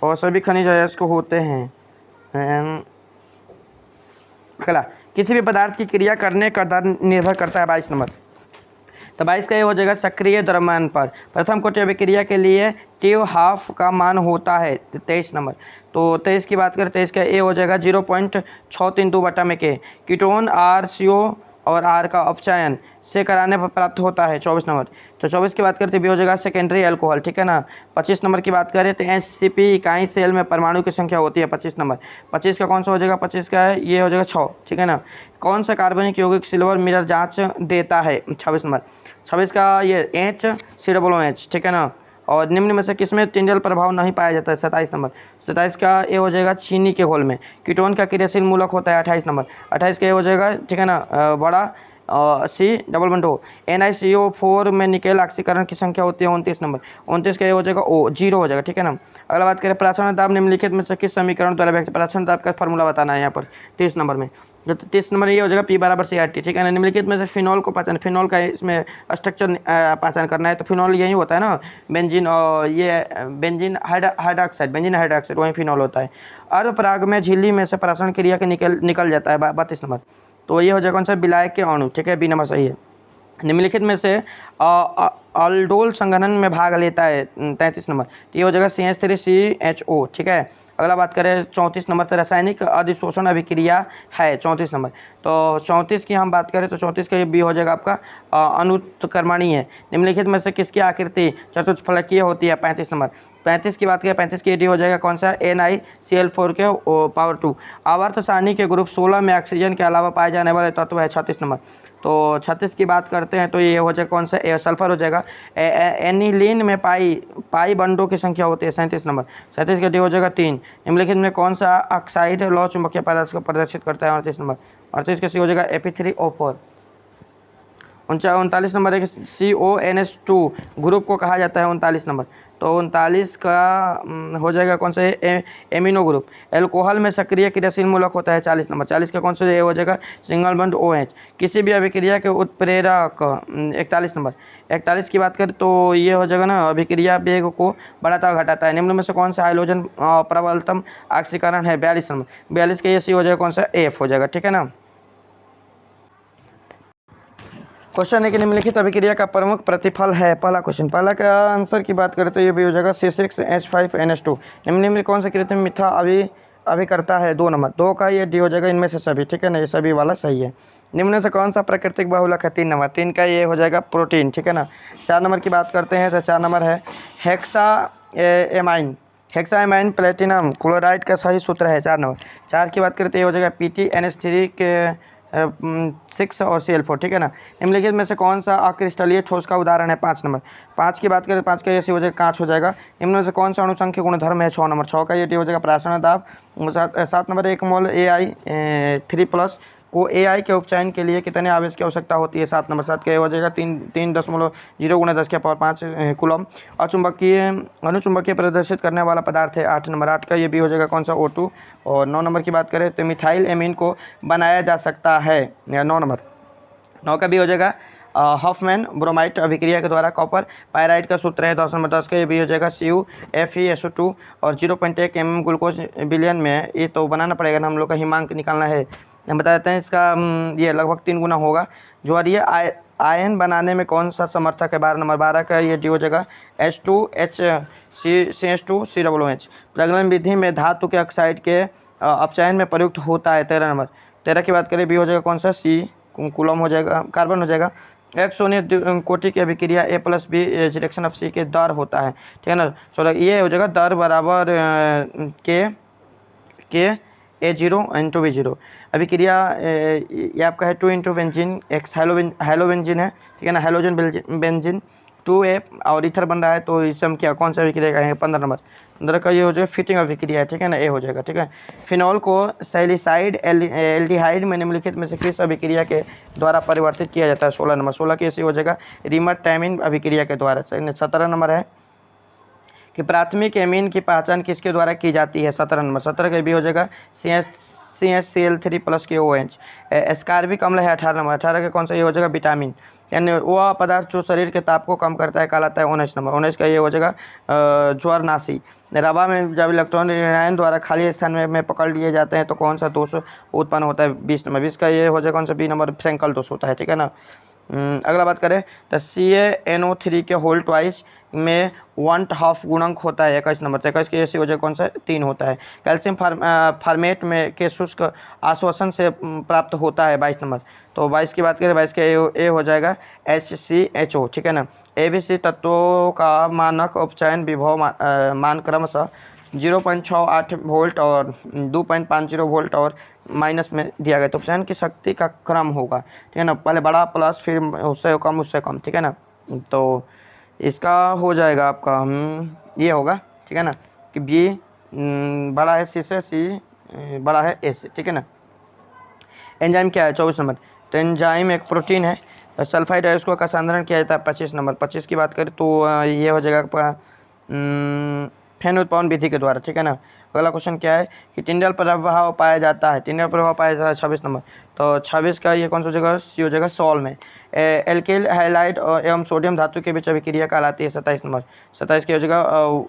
Speaker 1: और सभी खनिज अयस्क होते हैं। अगला, किसी भी पदार्थ की क्रिया करने का दर निर्भर करता है 22 नंबर, तो 22 का ये हो जाएगा सक्रिय द्रव्यमान पर प्रथम कोटि अभिक्रिया के लिए टी हाफ का मान होता है 23 नंबर, तो 23 की बात करें 23 का ए हो जाएगा 0.632 बटा में के। कीटोन आर सी ओ और आर का अपचयन से कराने पर प्राप्त होता है 24 नंबर, तो 24 की बात करते भी हो जाएगा सेकेंडरी अल्कोहल। ठीक है ना, 25 नंबर की बात करें तो एचसीपी इकाई सेल में परमाणु की संख्या होती है 25 नंबर, 25 का कौन सा हो जाएगा 25 का ये हो जाएगा 6। ठीक है ना, कौन सा कार्बनिक यौगिक सिल्वर मिरर जांच देता है 26 नंबर, 26 का ये HCOOH। ठीक है ना, और निम्न में से किसमें टिंडल प्रभाव नहीं पाया जाता है 27 नंबर, 27 का ये हो जाएगा चीनी के घोल में। कीटोन का क्रियाशील मूलक होता है 28 नंबर, 28 का ये हो जाएगा ठीक है ना बड़ा C+2। NiCO4 में निकेल ऑक्सीकरण की संख्या होती है 29 नंबर, 29 का ये हो जाएगा O 0 हो जाएगा। ठीक है ना, अगला बात करें प्राचरण दाब निम्नलिखित में से किस समीकरण द्वारा व्यक्त, प्राचरण दाब का फॉर्मूला बताना है यहाँ पर 30 नंबर में, जो 30 नंबर ये हो जाएगा P बराबर CRT। ठीक है ना, निम्नलिखित में से फिनॉल को पहचान, फिनॉल का इसमें स्ट्रक्चर पहचान करना है, तो फिनॉल यही होता है ना बेंजीन, और ये बेंजीन हाइड्रोक्साइड वही फिनॉल होता है। अर्धपराग में झिल्ली में से प्राचरण क्रिया के निकल जाता है 32 नंबर, तो ये हो जाएगा कौन सा विलायक के अणु। ठीक है, बी नंबर सही है। निम्नलिखित में से अल्डोल संघनन में भाग लेता है 33 नंबर, तो ये हो जाएगा CH3CHO। ठीक है, अगला बात करें 34 नंबर से रासायनिक अधिशोषण अभिक्रिया है 34 नंबर, तो 34 की हम बात करें तो 34 का ये बी हो जाएगा आपका अनुत्क्रमणीय है। निम्नलिखित में से किसकी आकृति चतुष्फलकीय होती है 35 नंबर, 35 की बात करें 35 की डी हो जाएगा कौन सा NiCl4 के पावर 2। आवर्त सारणी के ग्रुप 16 में ऑक्सीजन के अलावा पाए जाने वाले तत्व है 36 नंबर, तो 36 की बात करते हैं तो ये हो जाएगा कौन सा सल्फर हो जाएगा। एनिलीन में पाई बंडों की संख्या होती है 37 नंबर, 37 का डी हो जाएगा 3। निम्नलिखित में कौन सा ऑक्साइड लौ चुंबकीय पदार्थ को प्रदर्शित करता है 38 नंबर, 38 का सी हो जाएगा Fe3O4। 39 नंबर एक CONH2 ग्रुप को कहा जाता है 39 नंबर, तो 39 का हो जाएगा कौन सा एमिनो ग्रुप। एल्कोहल में सक्रिय क्रियाशील मूलक होता है 40 नंबर, 40 का कौन सा ये हो जाएगा सिंगल बॉन्ड OH। किसी भी अभिक्रिया के उत्प्रेरक 41 नंबर, 41 की बात करें तो ये हो जाएगा ना अभिक्रिया वेग को बढ़ाता और घटाता है। निम्न में से कौन सा हाइड्रोजन प्रबलतम ऑक्सीकरण है 42 नंबर, 42 का ये सी हो जाएगा कौन सा F हो जाएगा। ठीक है ना, क्वेश्चन है कि निम्नलिखित अभिक्रिया का प्रमुख प्रतिफल है। पहला क्वेश्चन, पहला का आंसर की बात करें तो ये भी हो जाएगा C6H5NH2। निम्न में कौन सा कृत्रिम मिथ्या अभी करता है 2 नंबर, 2 का ये डी हो जाएगा इनमें से सभी। ठीक है ना, ये सभी वाला सही है। निम्न से कौन सा प्राकृतिक बहुलक है 3 नंबर, 3 का ये हो जाएगा प्रोटीन। ठीक है ना, 4 नंबर की बात करते हैं तो 4 नंबर है हेक्साएमाइन प्लेटिनम क्लोराइड का सही सूत्र है 4 नंबर। 4 की बात करते ये हो जाएगा PTNH3 के 6 और Cl4। ठीक है ना, निम्नलिखित में से कौन सा अक्रिस्टलीय ठोस का उदाहरण है 5 नंबर, 5 की बात करें 5 का ये हो जाएगा कांच हो जाएगा। निम्न में से कौन सा अणुसंख्य गुणधर्म है 6 नंबर, 6 का ये डी हो जाएगा प्राचरण दाब। 7 नंबर 1 मोल Ai3+ को AI के उपचयन के लिए कितने आवेश की आवश्यकता होती है 7 नंबर, 7 का ये हो जाएगा 3.0 × 10⁻5 कूलम। अनुचुंबकीय प्रदर्शित करने वाला पदार्थ है 8 नंबर, 8 का ये भी हो जाएगा कौन सा O2। और 9 नंबर की बात करें तो मिथाइल एमीन को बनाया जा सकता है 9 नंबर, 9 का भी हो जाएगा हॉफमैन ब्रोमाइट अभिक्रिया के द्वारा कॉपर पायराइड का सूत्र है 10 नंबर, 10 का ये भी हो जाएगा CuFeSO2। और 0.1 mm ग्लूकोज बिलियन में ये तो बनाना पड़ेगा ना, हम लोग का हिमांक निकालना है। हम बता देते हैं इसका ये लगभग 3 गुना होगा। ज्वारीय आयन बनाने में कौन सा समर्थक है 12 नंबर, 12 का ये डी हो जाएगा H2CH2COOH। प्रगलन विधि में धातु के ऑक्साइड के अपचयन में प्रयुक्त होता है 13 नंबर, 13 की बात करें बी हो जाएगा कौन सा C कूलम हो जाएगा, कार्बन हो जाएगा। एक्सोनिक कोटि की अभिक्रिया A+B रिएक्शन ऑफ C के दर होता है। ठीक है ना, 16 ये हो जाएगा दर बराबर के A0 × V0। अभिक्रिया ये आपका है 2 इंटू बेंजीन, एक हेलोबेंजीन है, ठीक है ना, हेलोजन बेंजीन 2A और ईथर बन रहा है, तो इस हम क्या कौन सा अभिक्रिया कहेंगे 15 का ये हो जाएगा फिटिंग अभिक्रिया है, ठीक है ना, ए हो जाएगा, ठीक है। फिनॉल को सैलिसाइड एल्डिहाइड में निम्नलिखित में से किस अभिक्रिया के द्वारा परिवर्तित किया जाता है 16 16 की ऐसी हो जाएगा रिमर-टाइमिन अभिक्रिया के द्वारा। 17 नंबर है कि प्राथमिक एमीन की पहचान किसके द्वारा की जाती है 17 का भी हो जाएगा CH CL3 के OH। एस्कार्बिक अम्ल है 18 का कौन सा ये हो जाएगा विटामिन, यानी वह पदार्थ जो शरीर के ताप को कम करता है कहलाता है 19 का ये हो जाएगा ज्वरनाशी। रवा में जब इलेक्ट्रॉन आयन द्वारा खाली स्थान में पकड़ लिए जाते हैं तो कौन सा दोष उत्पन्न होता है 20 का ये हो जाएगा कौन सा बी नंबर फ्रैंकल दोष होता है, ठीक है ना। अगला बात करें तो CaNO3 के होल ट्वाइस में 1/2 गुणक होता है 21 नंबर, 21 की ऐसी वजह कौन सा 3 होता है। कैल्शियम फार्मेट में के शुष्क आश्वासन से प्राप्त होता है 22 नंबर, तो 22 की बात करें 22 के ए हो जाएगा HCHO, ठीक है ना। ABC तत्वों का मानक उपचयन विभव मान क्रमशः 0.68 वोल्ट और 2.50 वोल्ट और माइनस में दिया गया, तो उपचयन की शक्ति का क्रम होगा, ठीक है ना, पहले बड़ा प्लस फिर उससे कम, ठीक है ना। तो इसका हो जाएगा आपका ये होगा, ठीक है ना, कि बी बड़ा है सी से, सी बड़ा है ए से, ठीक है ना। एंजाइम क्या है 24 नंबर, तो एंजाइम एक प्रोटीन है, सल्फाइड आयोस्को का सांद्रण किया जाता है 25 नंबर। 25 की बात करें तो ये हो जाएगा आपका फेन उत्पादन विधि के द्वारा, ठीक है ना। अगला क्वेश्चन क्या है कि टिंडल प्रभाव पाया जाता है, टिंडल प्रभाव पाया जाता है 26 नंबर, तो 26 का ये कौन सा जगह सी हो जाएगा सॉल में। एल्किल हाइलाइड एवं सोडियम धातु के बीच अभिक्रिया कहलाती है 27 नंबर, 27 की हो जाएगा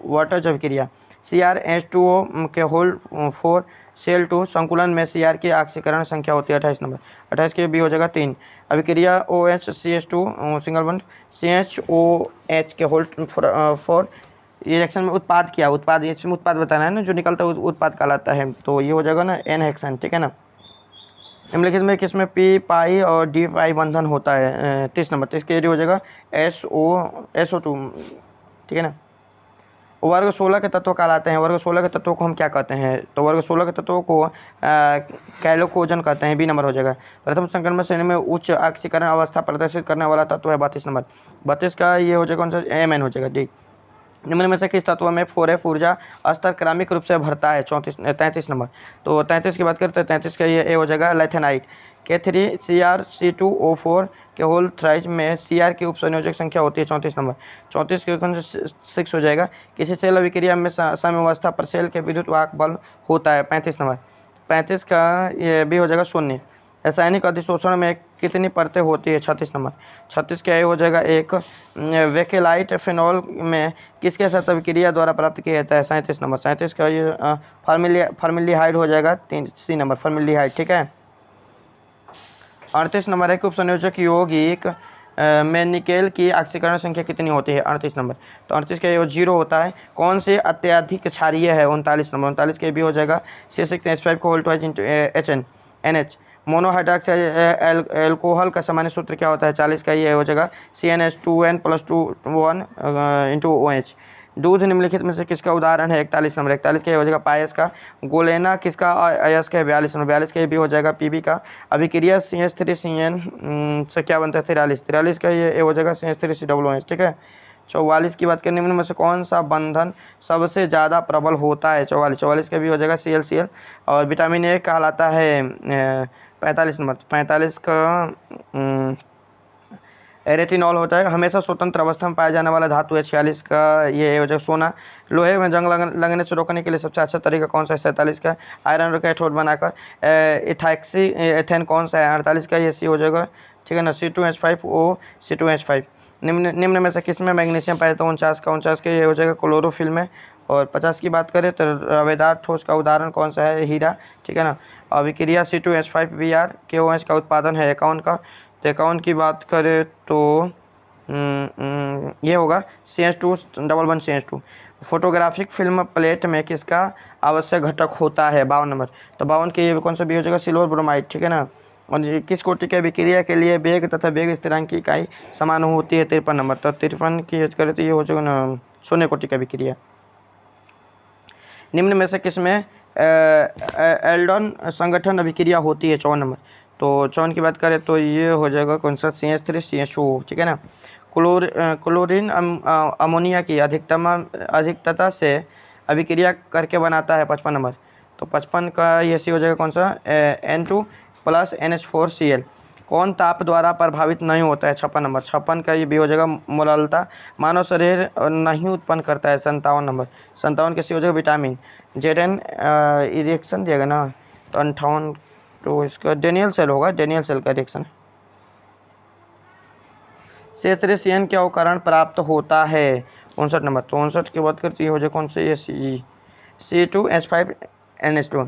Speaker 1: वाटर अभिक्रिया। CrH2O के होल 4 Cl2 संकुलन में Cr की ऑक्सीकरण संख्या होती है 28 नंबर, 28 के भी हो जाएगा 3। अभिक्रिया OH CH2 single bond CHOH के होल 4 रिएक्शन में उत्पाद क्या, उत्पाद इसमें उत्पाद बताना है ना, जो निकलता है उत्पाद कहलाता है, तो ये हो जाएगा ना N हेक्सेन, ठीक है ना। निम्नलिखित में किसमें P पाई और D पाई बंधन होता है 30 नंबर, 30 के हो जाएगा SO2, ठीक है ना। वर्ग 16 के तत्व कहलाते हैं, वर्ग 16 के तत्वों को हम क्या कहते हैं, तो वर्ग 16 के तत्वों को कैलोकोजन कहते हैं, बी नंबर हो जाएगा। प्रथम संक्रमण श्रेणी में उच्च ऑक्सीकरण अवस्था प्रदर्शित करने वाला तत्व है 32 नंबर, 32 का ये हो जाएगा कौन सा Mn हो जाएगा, डी। निम्न में से किस तत्व में 4F ऊर्जा स्तर क्रमिक रूप से भरता है 33 नंबर, तो 33 की बात करते हैं 33 का ये ए हो जाएगा लैथेनाइट। K3CrC2O4 के होल थ्राइज में Cr की उपसंयोजक संख्या होती है 34 नंबर, 34 के कौन सा 6 हो जाएगा। किसी सेल अभिक्रिया में साम्यावस्था पर सेल के विद्युत वाहक बल होता है 35 नंबर, 35 का ये भी हो जाएगा शून्य। रासायनिक अधिशोषण में कितनी परतें होती है 36 नंबर, 36 का ये हो जाएगा एक। वेकेलाइट फिनॉल में किसके साथ अभिक्रिया द्वारा प्राप्त किया जाता है 37 नंबर, 37 का ये फॉर्मिल्डिहाइड हो जाएगा 3 नंबर फॉर्मिल्डिहाइड, ठीक है। 38 नंबर है कि उपसंयोजक यौगिक में निकेल की ऑक्सीकरण संख्या कितनी होती है 38 नंबर, तो 38 का ये 0 होता है। कौन से अत्यधिक क्षारीय है 39 नंबर, 39 के भी हो जाएगा C6H5 को whole twice into NH। Monohydroxide alcohol का सामान्य सूत्र क्या होता है 40 का ये हो जाएगा CnH2n+2 इंटू OH। दूध निम्नलिखित में से किसका उदाहरण है 41 नंबर, 41 का ये हो जाएगा पायस का। गोलेना किसका अयस्क है 42 नंबर, 42 का ये भी हो जाएगा PB का। अभिक्रिया CH3CN से क्या बनता है 43 का ये हो जाएगा CH3COOH, ठीक है। 44 की बात करें निम्न में से कौन सा बंधन सबसे ज़्यादा प्रबल होता है 44 का भी हो जाएगा ClCl। और विटामिन ए कहलाता है 45 नंबर, 45 का रेटिनॉल होता है। हमेशा स्वतंत्र अवस्था में पाया जाने वाला धातु है 46 का ये हो जाएगा सोना। लोहे में जंग लगने से रोकने के लिए सबसे अच्छा तरीका कौन सा है 47 का आयरन और कैथोड बनाकर। इथाक्सी एथेन कौन सा है 48 का ये सी हो जाएगा, ठीक है ना C2H5O C2H5। निम्न में से किसमें मैग्नीशियम पाया जाता है 49 का ये हो जाएगा क्लोरोफिल में। और 50 की बात करें तो रवेदार ठोस का उदाहरण कौन सा है हीरा, ठीक है ना। अभिक्रिया C2H5Br KOH का उत्पादन है 51 का। तो 51 की बात करें तो ये होगा CH2 फोटोग्राफिक फिल्म प्लेट में किसका आवश्यक घटक होता है 52 नंबर, तो 52 के ये कौन सा भी हो जाएगा सिल्वर ब्रोमाइड, ठीक है ना। और किस कोटि के अभिक्रिया के लिए वेग तथा वेग स्थिरांक की इकाई समान होती है 53 नंबर, तो 53 की यूज करें तो ये हो जाएगा ना शून्य कोटि का अभिक्रिया। निम्न में से किसमें एल्डोन संगठन अभिक्रिया होती है 54 नंबर। तो 54 की बात करें तो ये हो जाएगा कौन सा, CH3 CHO, ठीक है ना। क्लोरीन अमोनिया की अधिकता से अभिक्रिया करके बनाता है 55 नंबर। तो 55 का ये सी हो जाएगा कौन सा, N2 प्लस NH4Cl। कौन ताप द्वारा प्रभावित नहीं होता है 56 नंबर। 56 का ये भी हो जाएगा मोलालता मानव शरीर नहीं उत्पन्न करता है 57 नंबर। 57 के सी हो जाएगा विटामिन। Zn रिएक्शन दिएगा ना, तो 58, तो इसका डेनियल सेल होगा, डेनियल सेल का रिएक्शन। CH3CN क्या कारण प्राप्त होता है 59 नंबर। तो 59 की बात करती हो जाए कौन से, ये C2H5NH2।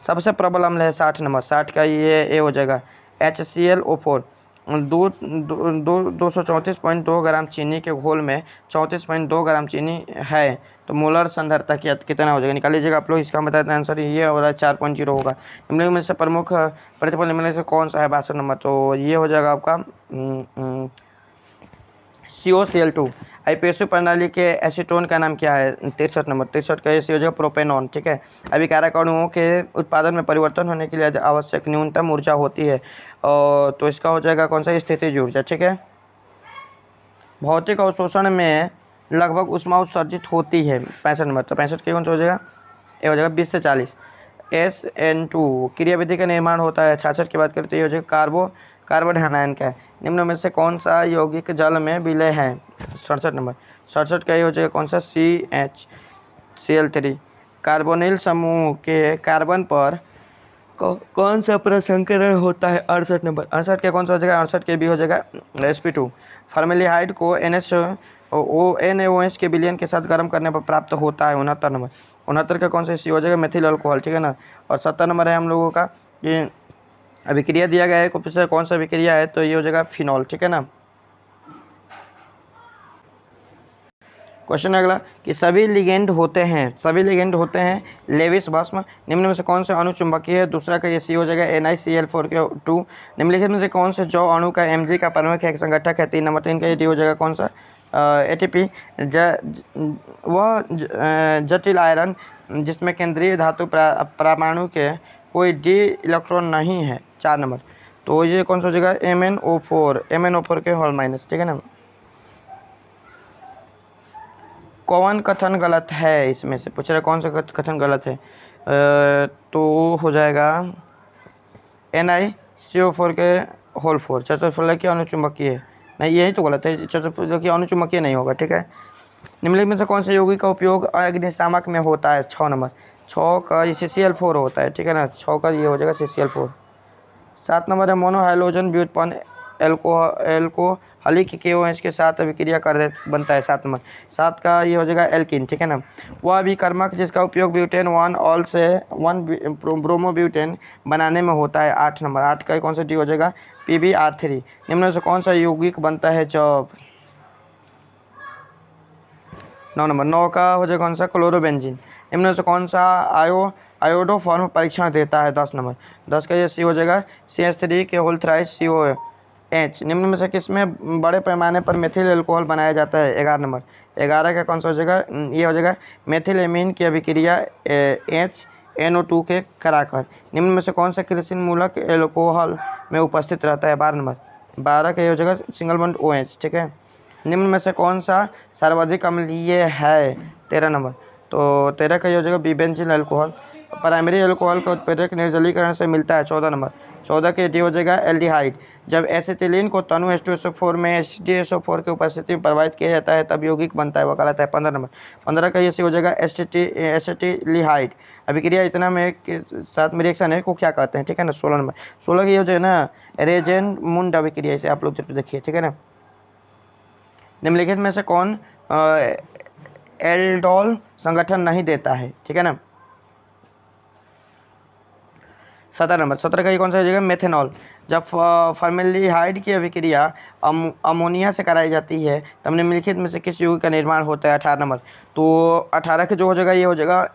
Speaker 1: सबसे प्रबल अम्ल है 60 नंबर। 60 का ये हो जाएगा HClO4। 234.2 ग्राम चीनी के घोल में 34.2 ग्राम चीनी है, तो मोलर सांद्रता कितना हो जाएगा, निकाल लीजिएगा आप लोग। इसका बताते आंसर ये हो रहा है 4.0 होगा। निम्नलिखित में से प्रमुख प्रतिफल निम्नलिखित से कौन सा है 62 नंबर। तो ये हो जाएगा आपका COCl2। IPSU प्रणाली के एसीटोन का नाम क्या है 63 नंबर। 63 का ये हो जाएगा प्रोपेनॉन, ठीक है। अभिकारक अणुओं के उत्पादन में परिवर्तन होने के लिए आवश्यक न्यूनतम ऊर्जा होती है, और तो इसका हो जाएगा कौन सा, स्थितिज ऊर्जा, ठीक है। भौतिक अवशोषण में लगभग ऊष्मा उत्सर्जित होती है 65 नंबर। तो 65 के कौन सा हो जाएगा, ये हो जाएगा 20 से 40। SN2 क्रियाविधि का निर्माण होता है 66 की बात करते हैं, ये हो जाएगा कार्बन आयन का। निम्न में से कौन सा यौगिक जल में विलय है 67 नंबर। 67 का ये हो जाएगा कौन सा, CHCl3। कार्बोनिल समूह के कार्बन पर कौन सा प्रसंकरण होता है 68 नंबर। 68 के कौन सा हो जाएगा, 68 के भी हो जाएगा sp2। फॉर्मेल्डिहाइड को NaOH के विलयन के साथ गर्म करने पर प्राप्त होता है 69 नंबर। 69 का कौन सा सी हो जाएगा, मेथिल अल्कोहल, ठीक है ना। और 70 नंबर है हम लोगों का, ये अभिक्रिया दिया गया है कौन सा अभिक्रिया है, तो ये हो जाएगा फिनॉल, ठीक है ना। क्वेश्चन अगला कि सभी लिगेंड होते हैं लेविस भस्म। निम्न में से कौन सा अणु चुंबकीय है, दूसरा का ये सी हो जाएगा NiCl4 निम्नलिखित में से कौन से जौ अणु का Mg का प्रमुख है संगठक है 3 नंबर। 3 का ये डी हो जाएगा कौन सा, ATP। वह जटिल आयरन जिसमें केंद्रीय धातु परमाणु के कोई डी इलेक्ट्रॉन नहीं है 4 नंबर। तो ये कौन सा हो जाएगा, MnO4 के होल माइनस, ठीक है ना। कौन कथन गलत है, इसमें से पूछ रहा है कौन सा कथन गलत है, तो हो जाएगा NiCO4 के होल 4 चतुर्फलकीय अनुचुंबकीय है, नहीं यही तो गलत है, चतुर्फलकीय अनुचुंबकीय नहीं होगा, ठीक है। निम्नलिखित में से कौन से यौगिक का उपयोग अग्निशामक में होता है 6 नंबर। 6 का CCl4 होता है, ठीक है ना। 6 का ये हो जाएगा CCl4। 7 नंबर है मोनोहाइड्रोजन व्युत्पन्न एल्कोहलिक KOH के साथ अभिक्रिया कर बनता है 7 नंबर। 7 का ये हो जाएगा एल्किन, ठीक है ना। वह अभिकर्मक जिसका उपयोग ब्यूटेन 1 ऑल से 1 ब्रोमोब्यूटेन बनाने में होता है 8 नंबर। 8 का कौन सा डी हो जाएगा, PbR3। निम्न में से कौन सा यौगिक बनता है जब 9 नंबर। 9 का हो जाएगा कौन सा, क्लोरोबेंजीन। निम्न में से कौन सा आयोडोफॉर्म परीक्षण देता है 10 नंबर। 10 का ये सी हो जाएगा CH3 के होल थ्राइस COH। निम्न में से किसमें बड़े पैमाने पर मेथिल अल्कोहल बनाया जाता है 11 नंबर। 11 का कौन सा हो जाएगा, ये हो जाएगा मेथिल एमीन की अभिक्रिया HNO2 के कराकर। निम्न में से कौन सा कृषि मूलक अल्कोहल में उपस्थित रहता है 12 नंबर। 12 का ये हो जाएगा सिंगल बॉन्ड OH, ठीक है। निम्न में से कौन सा सर्वाधिक अम्लीय है 13 नंबर। तो 13 का ये हो जाएगा बीबेंजीन अल्कोहल। प्राइमरी अल्कोहल का उत्प्रेरक निर्जलीकरण से मिलता है 14 नंबर। 14 के डी हो जाएगा एल्डिहाइड। जब एसिटिलीन को तनु H2SO4 में HDSO4 की उपस्थिति में प्रवाहित किया जाता है तब यौगिक बनता है, वो कहलाता है 15 नंबर। 15 का ये सी हो जाएगा एसिटिलिहाइड। अभिक्रिया इतना में के साथ में रिएक्शन है को क्या कहते हैं, ठीक है ना। 16 नंबर। 16 की ये हो जाएगा ना रेजेन-मुंड अभिक्रिया, इसे आप लोग जरूर देखिए, ठीक है ना। निम्नलिखित में से कौन एल्डोल संगठन नहीं देता है, ठीक है ना। 17 नंबर। 17 का ये कौन सा हो जाएगा, मेथेनॉल। जब फॉर्मेल्डिहाइड की अभिक्रिया अमोनिया से कराई जाती है तब निम्नलिखित में से किस यौगिक का निर्माण होता है 18 नंबर। तो 18 के जो हो जाएगा ये हो जाएगा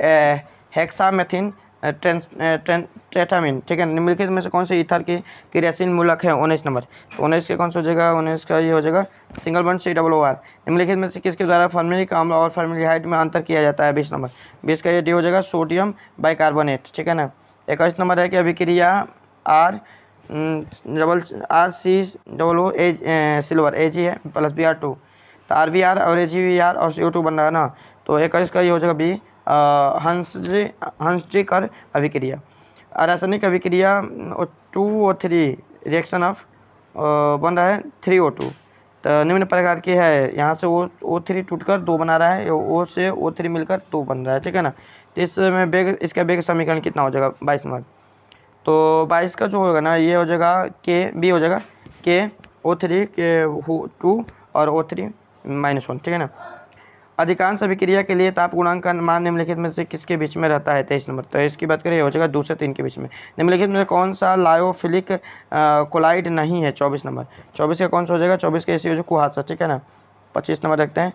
Speaker 1: हेक्सामेथिन ट्रेटामिन, ठीक है। निम्नलिखित में से कौन से ईथर की क्रियाशील मूलक है? 19 नंबर। तो 19 के कौन सा हो जाएगा? 19 का ये हो जाएगा सिंगल बॉन्ड COOR। निम्नलिखित में से किसके द्वारा फॉर्मेलिक अम्ल और फॉर्मेल्डिहाइड में अंतर किया जाता है? 20 नंबर। 20 का ये डी हो जाएगा सोडियम बाइकार्बोनेट, ठीक है ना। 21 नंबर है कि अभिक्रिया R double R C double O as silver Ag है प्लस Br2, तो RBr और AgBr और CO2 बन रहा है ना। तो 21 का ये हो जाएगा बी हंसडीकर अभिक्रिया। रासायनिक अभिक्रिया 2O3 रिएक्शन ऑफ बन रहा है 3O2, तो निम्न प्रकार की है। यहाँ से O3 टूटकर 2 बना रहा है, O से O3 मिलकर 2 बन रहा है, ठीक है ना। तो इसमें बेग इसका बेग समीकरण कितना हो जाएगा? 22 नंबर। तो 22 का जो होगा ना ये हो जाएगा के बी हो जाएगा KO3 के 2 और O3 -1, ठीक है ना। अधिकांश अभिक्रिया के लिए ताप गुणांक का मान निम्नलिखित में से किसके बीच में रहता है? 23 नंबर। तो इसकी बात करें हो जाएगा 2 से 3 के बीच में। निम्नलिखित में कौन सा लायोफिलिक कोलाइड नहीं है? 24 नंबर। 24 का कौन सा हो जाएगा? 24 का इसी हो जाएगा कुहासा, ठीक है ना। 25 नंबर रखते हैं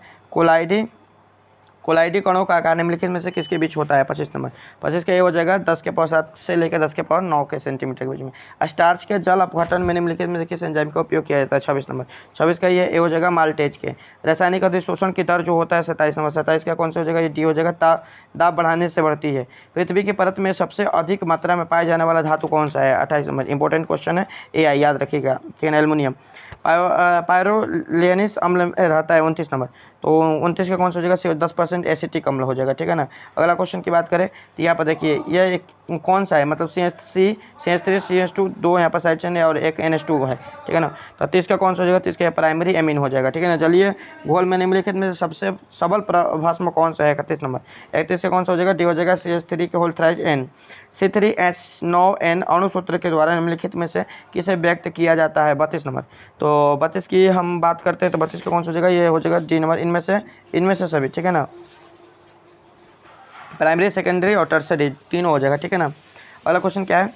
Speaker 1: कोलाइडी कणों का आकार निम्नलिखित में से किसके बीच होता है? 25 नंबर। 25 का ये हो जाएगा 10 के पावर 7 से लेकर 10 के पावर 9 के सेंटीमीटर के बीच में। स्टार्च के जल अपघटन में निम्नलिखित में से किस एंजाइम का उपयोग किया जाता है? 26 नंबर। 26 का ये हो जाएगा माल्टेज के। रासायनिक अधिशोषण की दर जो होता है 27 नंबर। 27 का कौन सा हो जाएगा? ये डी हो जाएगा दाब बढ़ाने से बढ़ती है। पृथ्वी की परत में सबसे अधिक मात्रा में पाया जाने वाला धातु कौन सा है? 28 नंबर। इंपॉर्टेंट क्वेश्चन है, AI याद रखिएगा, ठीक है। एल्युमिनियम। पायरोलियनिस अम्ल रहता है 29 नंबर। तो 29 का कौन सा हो जाएगा? 10% एसिटिक अम्ल हो जाएगा, ठीक है ना। अगला क्वेश्चन की बात करें तो यहाँ पर देखिए यह एक कौन सा है, मतलब CH3 CH2 2 यहाँ पर साइड चेन है और एक NH2 है, ठीक है ना। तो 30 का कौन सा हो जाएगा? 30 का प्राइमरी एमीन हो जाएगा, ठीक है ना। चलिए घोल में निम्नलिखित में सबसे सबल भस्म कौन सा है? 31 नंबर। 31 का कौन सा हो जाएगा? डी हो जाएगा CH3 के होल थ्राइज N। C3H9N अणु सूत्र के द्वारा निम्नलिखित में से किसे व्यक्त किया जाता है? 32 नंबर। तो 32 की हम बात करते हैं तो 32 का कौन सा हो जाएगा? ये हो जाएगा डी नंबर। इनमें से सभी, ठीक है ना। प्राइमरी, सेकेंडरी और टर्सरी तीनों हो जाएगा, ठीक है ना। अगला क्वेश्चन क्या है?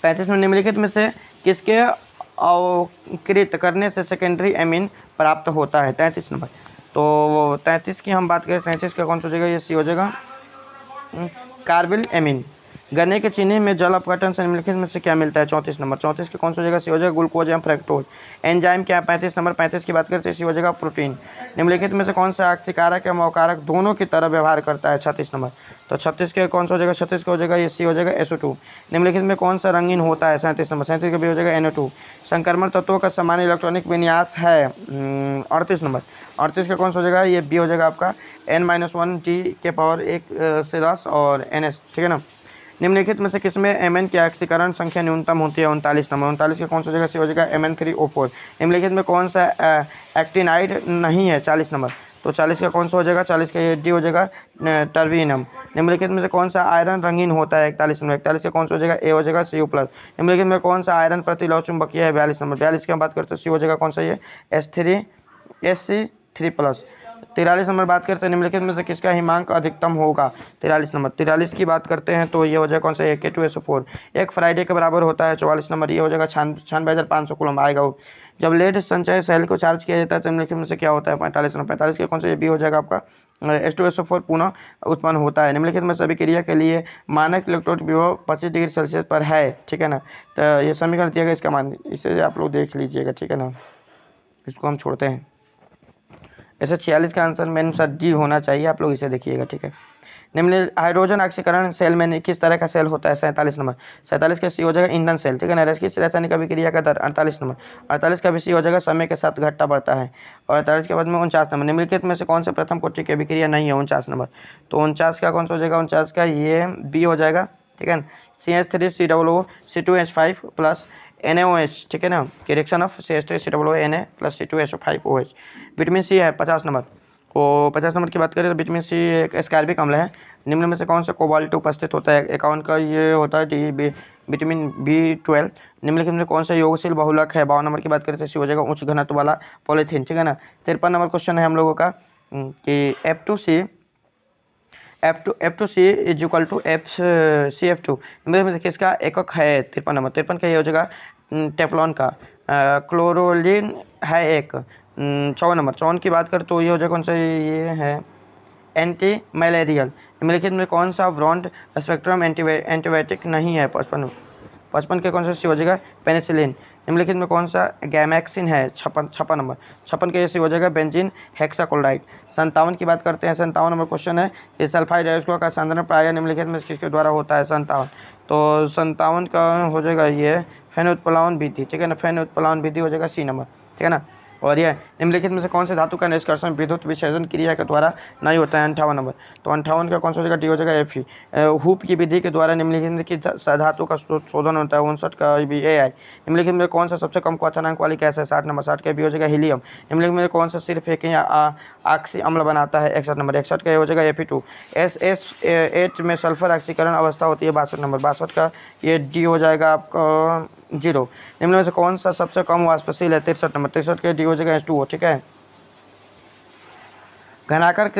Speaker 1: 35 में निम्नलिखित में से किसके अवकृत करने से सेकेंडरी एमीन प्राप्त होता है? 33 नंबर। तो 33 की हम बात करें, 33 का कौन सा हो जाएगा? ये सी हो जाएगा कार्बिल एमीन। गन्ने के चीनी में जल अपघटन से निम्नलिखित में से क्या मिलता है? 34 नंबर। 34 के कौन सा हो जाएगा? सी हो जाएगा ग्लूकोज एवं फ्रक्टोज। एंजाइम क्या है? 35 नंबर। 35 की बात करते हैं सी हो जाएगा प्रोटीन। निम्नलिखित में से कौन सा ऑक्सीकारक एवं अवकारक दोनों की तरह व्यवहार करता है? 36 नंबर। तो 36 के कौन सा हो जाएगा? 36 का हो जाएगा ये सी हो जाएगा SO2। निम्नलिखित में कौन सा रंगीन होता है? 37 नंबर। 37 का भी हो जाएगा NO2। संक्रमण तत्वों का समान इलेक्ट्रॉनिक विन्यास है 38 नंबर। 38 का कौन सा हो जाएगा? ये बी हो जाएगा आपका N-1 T के पावर 1 से 10 और NS, ठीक है ना। निम्नलिखित में से किसमें Mn की ऑक्सीकरण संख्या न्यूनतम होती है? 39 नंबर। 39 का कौन सा जगह से हो जाएगा? Mn3O4। निम्नलिखित में कौन सा एक्टिनाइड नहीं है? 40 नंबर। तो 40 का कौन सा हो जाएगा? 40 का ये डी हो जाएगा टर्बिनम। निम्नलिखित में से कौन सा आयरन रंगीन होता है? 41 नंबर। 41 का कौन सा हो जाएगा? ए हो जाएगा Cu+। निम्नलिखित में कौन सा आयरन प्रतिलौह चुंबकीय है? 42 नंबर। 42 की हम बात करते हैं सी हो जाएगा कौन सा? ये Sc3+। 43 नंबर बात करते हैं निम्नलिखित में से किसका हिमांक अधिकतम होगा? 43 नंबर। 43 की बात करते हैं तो ये हो जाएगा कौन सा? K2SO4। एक फ्राइडे के बराबर होता है 44 नंबर। ये हो जाएगा 96,500 कूलम आएगा वो। जब लेड संचय सेल को चार्ज किया जाता है तो निम्नलिखित में से क्या होता है? 45 नंबर। 45 के कौन सा? ये बी हो जाएगा आपका H2SO4 पुनः उत्पन्न होता है। निम्नलिखित में सभी क्रिया के लिए मानक इलेक्ट्रोड विभव 25 डिग्री सेल्सियस पर है, ठीक है ना। तो ये समीकरण दिया गया, इसका मान इसे आप लोग देख लीजिएगा, ठीक है ना। इसको हम छोड़ते हैं। ऐसे 46 का आंसर मेरे अनुसार डी होना चाहिए, आप लोग इसे देखिएगा, ठीक है। निम्न हाइड्रोजन ऑक्सीकरण सेल में किस तरह का सेल होता है? 47 नंबर। 47 का सी हो जाएगा ईंधन सेल, ठीक है ना। किस रासायनिक अभिक्रिया का दर? 48 नंबर। 48 का भी सी हो जाएगा समय के साथ घटता बढ़ता है। और 48 के बाद में 49 नंबर। निम्नलिखित में से कौन से प्रथम कोटि की अभिक्रिया नहीं है? 49 नंबर। तो 49 का कौन सा हो जाएगा? 49 का ये बी हो जाएगा, ठीक है। CH3COO C2H5 प्लस NaOH, ठीक है ना। Reaction of CH3COO Na plus C2SO5OH। Vitamin C है 50 नंबर। तो 50 नंबर की बात करें तो विटामिन सी एक एस्कॉर्बिक अम्ल है। निम्न में से कौन सा कोबाल्ट उपस्थित होता है? 51 का ये होता है विटामिन B12। निम्नलिखित में कौन सा यौगिक बहुलक है? 52 नंबर की बात करें तो हो जाएगा उच्च घनत्व वाला पॉलीथीन, ठीक है ना। 53 नंबर क्वेश्चन है हम लोगों का कि F2C is equal to CF2 में किसका एकक है? 53 नंबर। 53 का ये हो जाएगा टेफ्लॉन का। क्लोरोलिन है एक। 54 नंबर। 54 की बात करें तो ये हो जाएगा कौन सा? ये है एंटी मलेरियल। निम्नलिखित में कौन सा ब्रॉड स्पेक्ट्रम एंटीबायोटिक नहीं है? 55 के कौन सा सी हो जाएगा? पेनिसिलिन। निम्नलिखित में कौन सा गैमैक्सिन है? 56 नंबर। 56 के सी हो जाएगा बेंजीन हेक्साक्लोराइड। 57 की बात करते हैं। 57 नंबर क्वेश्चन है कि सल्फाइड डाइऑक्साइड का संदर्भ प्रायः निम्नलिखित में किसके द्वारा होता है? 57। तो 57 का हो जाएगा ये फैन उत्प्लावन विधि, ठीक है ना, फैन उत्प्लावन विधि हो जाएगा सी नंबर, ठीक है ना। और यह निम्नलिखित में से कौन से धातु का निष्कर्षण विद्युत विच्छेदन क्रिया के द्वारा नहीं होता है? 58 नंबर। तो 58 का कौन सा हो जाएगा? डी हो जाएगा एफ ही। हुप की विधि के द्वारा निम्नलिखित की धातु का शोधन होता है? 59 का भी ए आई। निम्नलिखित में कौन सा सबसे कम क्वथनांक वाली गैस है? 60 नंबर। 60 का भी हो जाएगा हीलियम। निम्नलिखित में कौन सा सिर्फ एक ही ऑक्सी अम्ल बनाता है? 61 नंबर। 61 का हो जाएगा Fe2। SH8 में सल्फर ऑक्सीकरण अवस्था होती है? 62 नंबर। 62 का ये डी हो जाएगा आपका 0। निम्न में से कौन सा सबसे कम वाष्पशील है? 63 नंबर। 63 के डी हो जाएगा H2O, ठीक है। घनाकार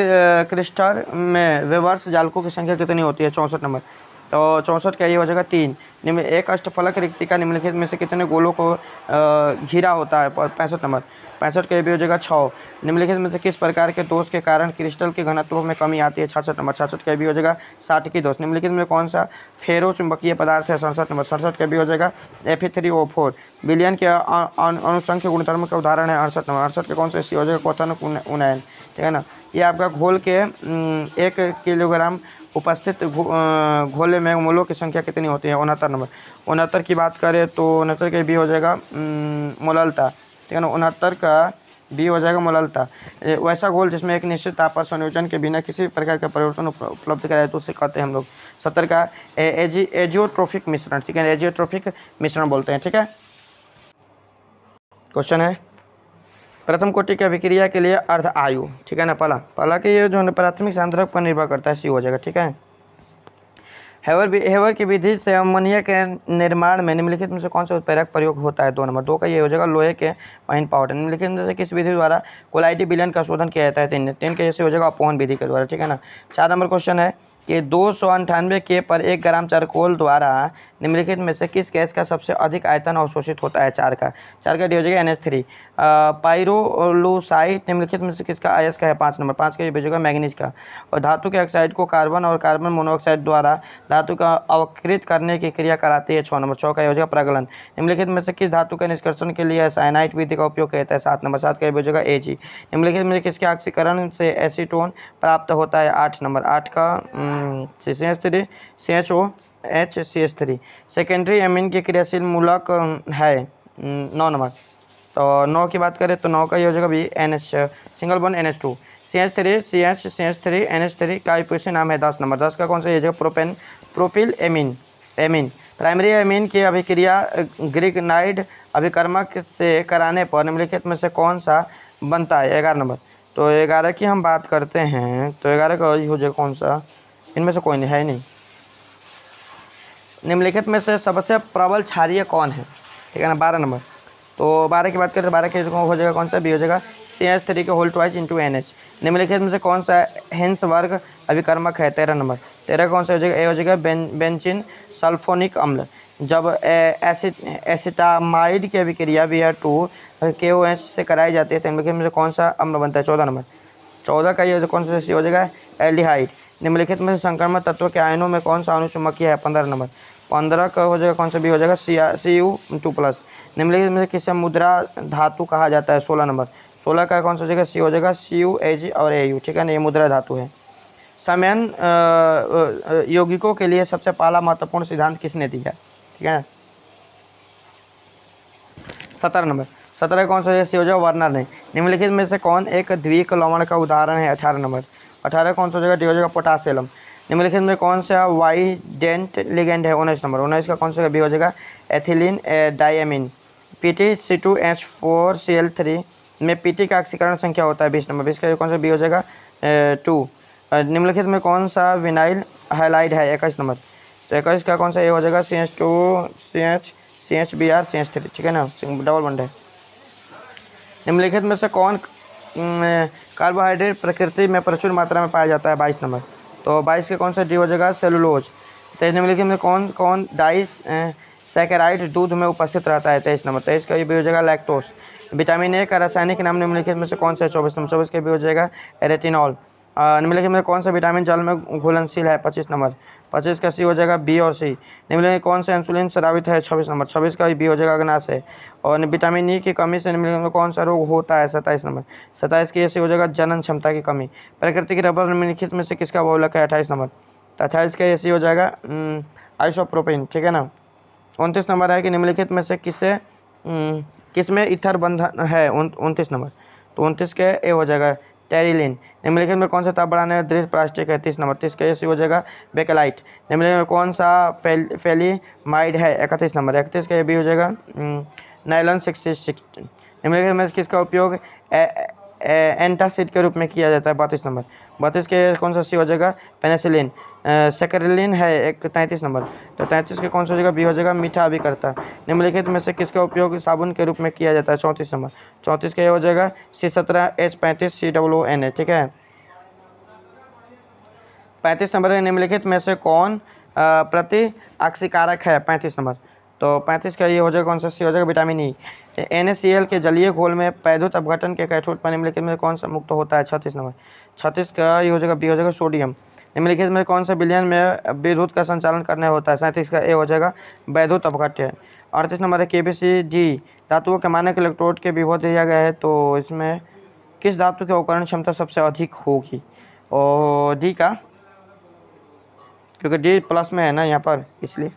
Speaker 1: क्रिस्टल में वेवर्स जालकों की संख्या कितनी होती है? 64 नंबर। तो 64 का ये हो जाएगा 3। निम्न एक अष्टफलक रिक्तिका निम्नलिखित में से कितने गोलों को घिरा होता है? 65 नंबर। 65 का ये भी हो जाएगा 6। निम्नलिखित में से किस प्रकार के दोष के कारण क्रिस्टल के घनत्व में कमी आती है? 66 नंबर। 66 का भी हो जाएगा 60 की दोष। निम्नलिखित में कौन सा फेरो चुंबकीय पदार्थ है? 67 नंबर। 67 का भी हो जाएगा Fe3O4। विलियन के अनुसंख्य गुणधर्म का उदाहरण है? 68 नंबर। 68 के कौन सा सी हो जाएगा? क्वथन उन्नयन, ठीक है ना। ये आपका घोल के 1 किलोग्राम उपस्थित घोले में मोलों की संख्या कितनी होती है? 69 नंबर। 69 की बात करें तो 69 के बी हो जाएगा मोललता, ठीक है ना। 69 का बी हो जाएगा मोललता। वैसा घोल जिसमें एक निश्चित ताप पर संयोजन के बिना किसी प्रकार का परिवर्तन उपलब्ध कराए तो उसे कहते हैं हम लोग। 70 का एजियोट्रोफिक मिश्रण, ठीक है, एजियोट्रोफिक मिश्रण बोलते हैं, ठीक है। क्वेश्चन है प्रथम कोटि की अभिक्रिया के लिए अर्ध आयु, ठीक है ना। पहला के ये जो प्राथमिक सांद्रक पर निर्भर करता है, सी हो जाएगा, ठीक है। हेवर की विधि से अमोनिया के निर्माण में निम्नलिखित में से कौन सा उत्प्रेरक प्रयोग होता है? 2 नंबर। 2 का ये हो जाएगा लोहे के महीन पाउडर। निम्नलिखित में से किस विधि द्वारा कोलाइडी विलयन का शोधन किया जाता है? 3 के जैसे हो जाएगा अपोहन विधि के द्वारा, ठीक है ना। 4 नंबर क्वेश्चन है कि 298 के पर 1 ग्राम चारकोल द्वारा निम्नलिखित में से किस गैस का सबसे अधिक आयतन अवशोषित होता है? 4 का डी हो जाएगा NH3। पाइरोलूसाइड निम्नलिखित में से किसका आयस का है? 5 नंबर। 5 का ये भेजेगा मैग्नीज का। और धातु के ऑक्साइड को कार्बन और कार्बन मोनोऑक्साइड द्वारा धातु का अवकृत करने की क्रिया कराती है? 6 नंबर। 6 का ये हो जाएगा प्रगलन। निम्नलिखित में से किस धातु के निष्कर्षण के लिए साइनाइड विधि का उपयोग किया जाता है? 7 नंबर। 7 का ये भेजेगा Ag। निम्नलिखित में किसके ऑक्सीकरण से एसीटोन प्राप्त होता है? 8 नंबर। 8 का CH3 CHOHCH3। सेकेंडरी एमीन के क्रियाशील मूलक है? 9 नंबर। तो 9 की बात करें तो 9 का ये हो जाएगा भी NH single bond NH2। CH3 NH3 का आईयूपीएसी नाम है? 10 नंबर। 10 का कौन सा ये जाएगा? Propyl amine. प्राइमरी एमीन की अभिक्रिया ग्रिगनाइड अभिकर्मक से कराने पर निम्नलिखित में से कौन सा बनता है? 11 नंबर। तो 11 की हम बात करते हैं तो 11 का हो जाएगा कौन सा? इनमें से कोई नहीं है नहीं। निम्नलिखित में से सबसे प्रबल क्षारीय कौन है? ठीक है ना, 12 नंबर। तो 12 की बात करें तो 12 के हो जाएगा कौन सा? बी हो जाएगा CH3 के होल ट्वाइस इंटू NH। निम्नलिखित में से कौन सा हेंस वर्ग अभिकर्मक है? 13 नंबर। 13 कौन सा हो जाएगा? ए हो जाएगा बेंजीन सल्फोनिक अम्ल। जब एसिटामाइड की अभिक्रिया Br2 KOH से कराई जाती है तो निम्नलिखित में से कौन सा अम्ल बनता है? 14 नंबर। 14 का ये कौन सा सी हो जाएगा? एल्डिहाइड। निम्नलिखित में से संक्रमण तत्व के आयनों में कौन सा अनुचुंबकीय है? 15 नंबर। 15 का हो जाएगा कौन सा? बी हो जाएगा Cu2+। निम्नलिखित में से किसे मुद्रा धातु कहा जाता है? 16 नंबर। 16 का कौन सा हो जाएगा? सी हो जाएगा Cu Ag और Au, ठीक है ना, ये मुद्रा धातु है। समयन यौगिकों के लिए सबसे पहला महत्वपूर्ण सिद्धांत किसने दिया? ठीक है ना। 17 नंबर। 17 कौन सा? सी हो जाएगा वर्नर ने। निम्नलिखित में से कौन एक द्विक लवण का उदाहरण है? 18 नंबर। 18 कौन सा हो जाएगा? डी हो जाएगा पोटासियम। निम्नलिखित में कौन सा वाइडेंट लिगेंड है? 19 नंबर। 19 का कौन सा बी हो जाएगा? Ethylene diamine. PtC2H4Cl3 में Pt का ऑक्सीकरण संख्या होता है? 20 नंबर। 20 का कौन सा बी हो जाएगा? 2। निम्नलिखित में कौन सा विनाइल हाइलाइड है? 21 नंबर। तो 21 का कौन सा? ए हो जाएगा CH2 CHBr CH3, ठीक है ना, डबल बॉन्ड है। निम्नलिखित में से कौन कार्बोहाइड्रेट प्रकृति में प्रचुर मात्रा में पाया जाता है? 22 नंबर। तो 22 के कौन सा? डी हो जाएगा सेलुलोज। तो निम्नलिखित में कौन डाइस सैकेराइड दूध में उपस्थित रहता है? 23 नंबर। 23 का ये भी हो जाएगा लैक्टोस। विटामिन ए का रासायनिक नाम निम्नलिखित में से कौन सा है? 24 नंबर। 24 का भी हो जाएगा रेटिनॉल। निम्नलिखित में कौन सा विटामिन जल में घुलनशील है 25 नंबर। 25 का सी हो जाएगा बी और सी। निम्नलिखित में कौन सा इंसुलिन स्रावित है 26 नंबर। 26 का बी हो जाएगा अग्नाशय है। और विटामिन ई की कमी से निम्नलिखित में कौन सा रोग होता है 27 नंबर। 27 की सी हो जाएगा जनन क्षमता की कमी। प्राकृतिक रबर निम्नलिखित में से किसका बहुलक है 28 नंबर। तो 28 का सी हो जाएगा आइसोप्रोपेन, ठीक है ना। 29 नंबर है कि निम्नलिखित में से किसमें ईथर बंधन है 29 नंबर। तो 29 के ए हो जाएगा टेरिलिन। निम्नलिखित में कौन सा ताप बढ़ाने में दृढ़ प्लास्टिक है 30 नंबर। 30 का ए हो जाएगा बेकेलाइट। निम्नलिखित में कौन सा फेलीमाइड है 31 नंबर। 31 का ए बी हो जाएगा नाइलॉन 66। निम्नलिखित में किसका उपयोग एंटासिड के रूप में किया जाता है 32 नंबर। 32 के कौन सा सी हो जाएगा पेनिसिलिन। सेक्रेलिन है 33 नंबर। तो 33 के कौन सा हो जाएगा बी हो जाएगा मीठा अभिकर्ता। निम्नलिखित में से किसका उपयोग साबुन के रूप में किया जाता है 34 नंबर। 34 का ये हो जाएगा C17H35COON, ठीक है। 35 नंबर है निम्नलिखित में से कौन प्रति ऑक्सीकारक है 35 नंबर। तो 35 का ये हो जाएगा कौन सा सी हो जाएगा विटामिन ई। NaCl के जलीय घोल में पैधुत अपघटन के कैथोड पर निम्नलिखित में कौन सा मुक्त होता है 36 नंबर। 36 का ये हो जाएगा बी हो जाएगा सोडियम। निम्नलिखित में कौन सा विलयन में विद्युत का संचालन करना होता है 37 का ए हो जाएगा वैद्युत अपघट्य। 38 नंबर है KBCD धातुओं के मानक इलेक्ट्रोड के विभव दिया गया है। तो इसमें किस धातु की अवकरण क्षमता सबसे अधिक होगी और डी का, क्योंकि डी प्लस में है ना यहाँ पर इसलिए।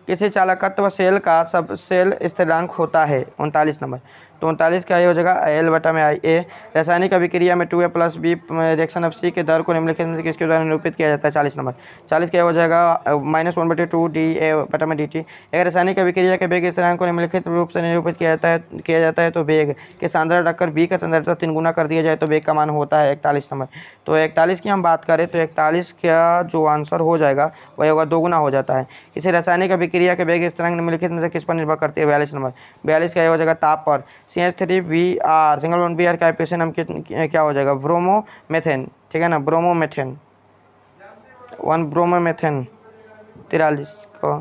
Speaker 1: किसी चालकत्व सेल का सब सेल स्थिरांक होता है 39 नंबर। तो 39 का ये हो जाएगा L/I A। रासायनिक अभिक्रिया में 2A + B reaction of C के दर को निम्नलिखित में से किसके द्वारा निरूपित किया जाता है 40 नंबर। 40 का ये हो जाएगा -1/2 dA/dt। अगर रासायनिक अभिक्रिया के वेग स्थिरांक को निम्नलिखित रूप से निरूपित किया जाता है तो वेग के सांद्रता रखकर B का सांद्रता 3 गुना कर दिया जाए तो वेग का मान होता है 41 नंबर। तो 41 की हम बात करें तो 41 का जो आंसर हो जाएगा वही होगा 2 गुना हो जाता है। किसी रासायनिक अभिक्रिया के वेग स्थिरांक निम्नलिखित में से किस पर निर्भर करती है 42 नंबर। 42 का ये हो जाएगा ताप पर। CH3Br सिंगल बॉन्ड Br का एप्लिकेशन नाम क्या हो जाएगा ब्रोमोमेथेन, ठीक है ना, ब्रोमोमेथेन 1 ब्रोमोमेथेन। 43 को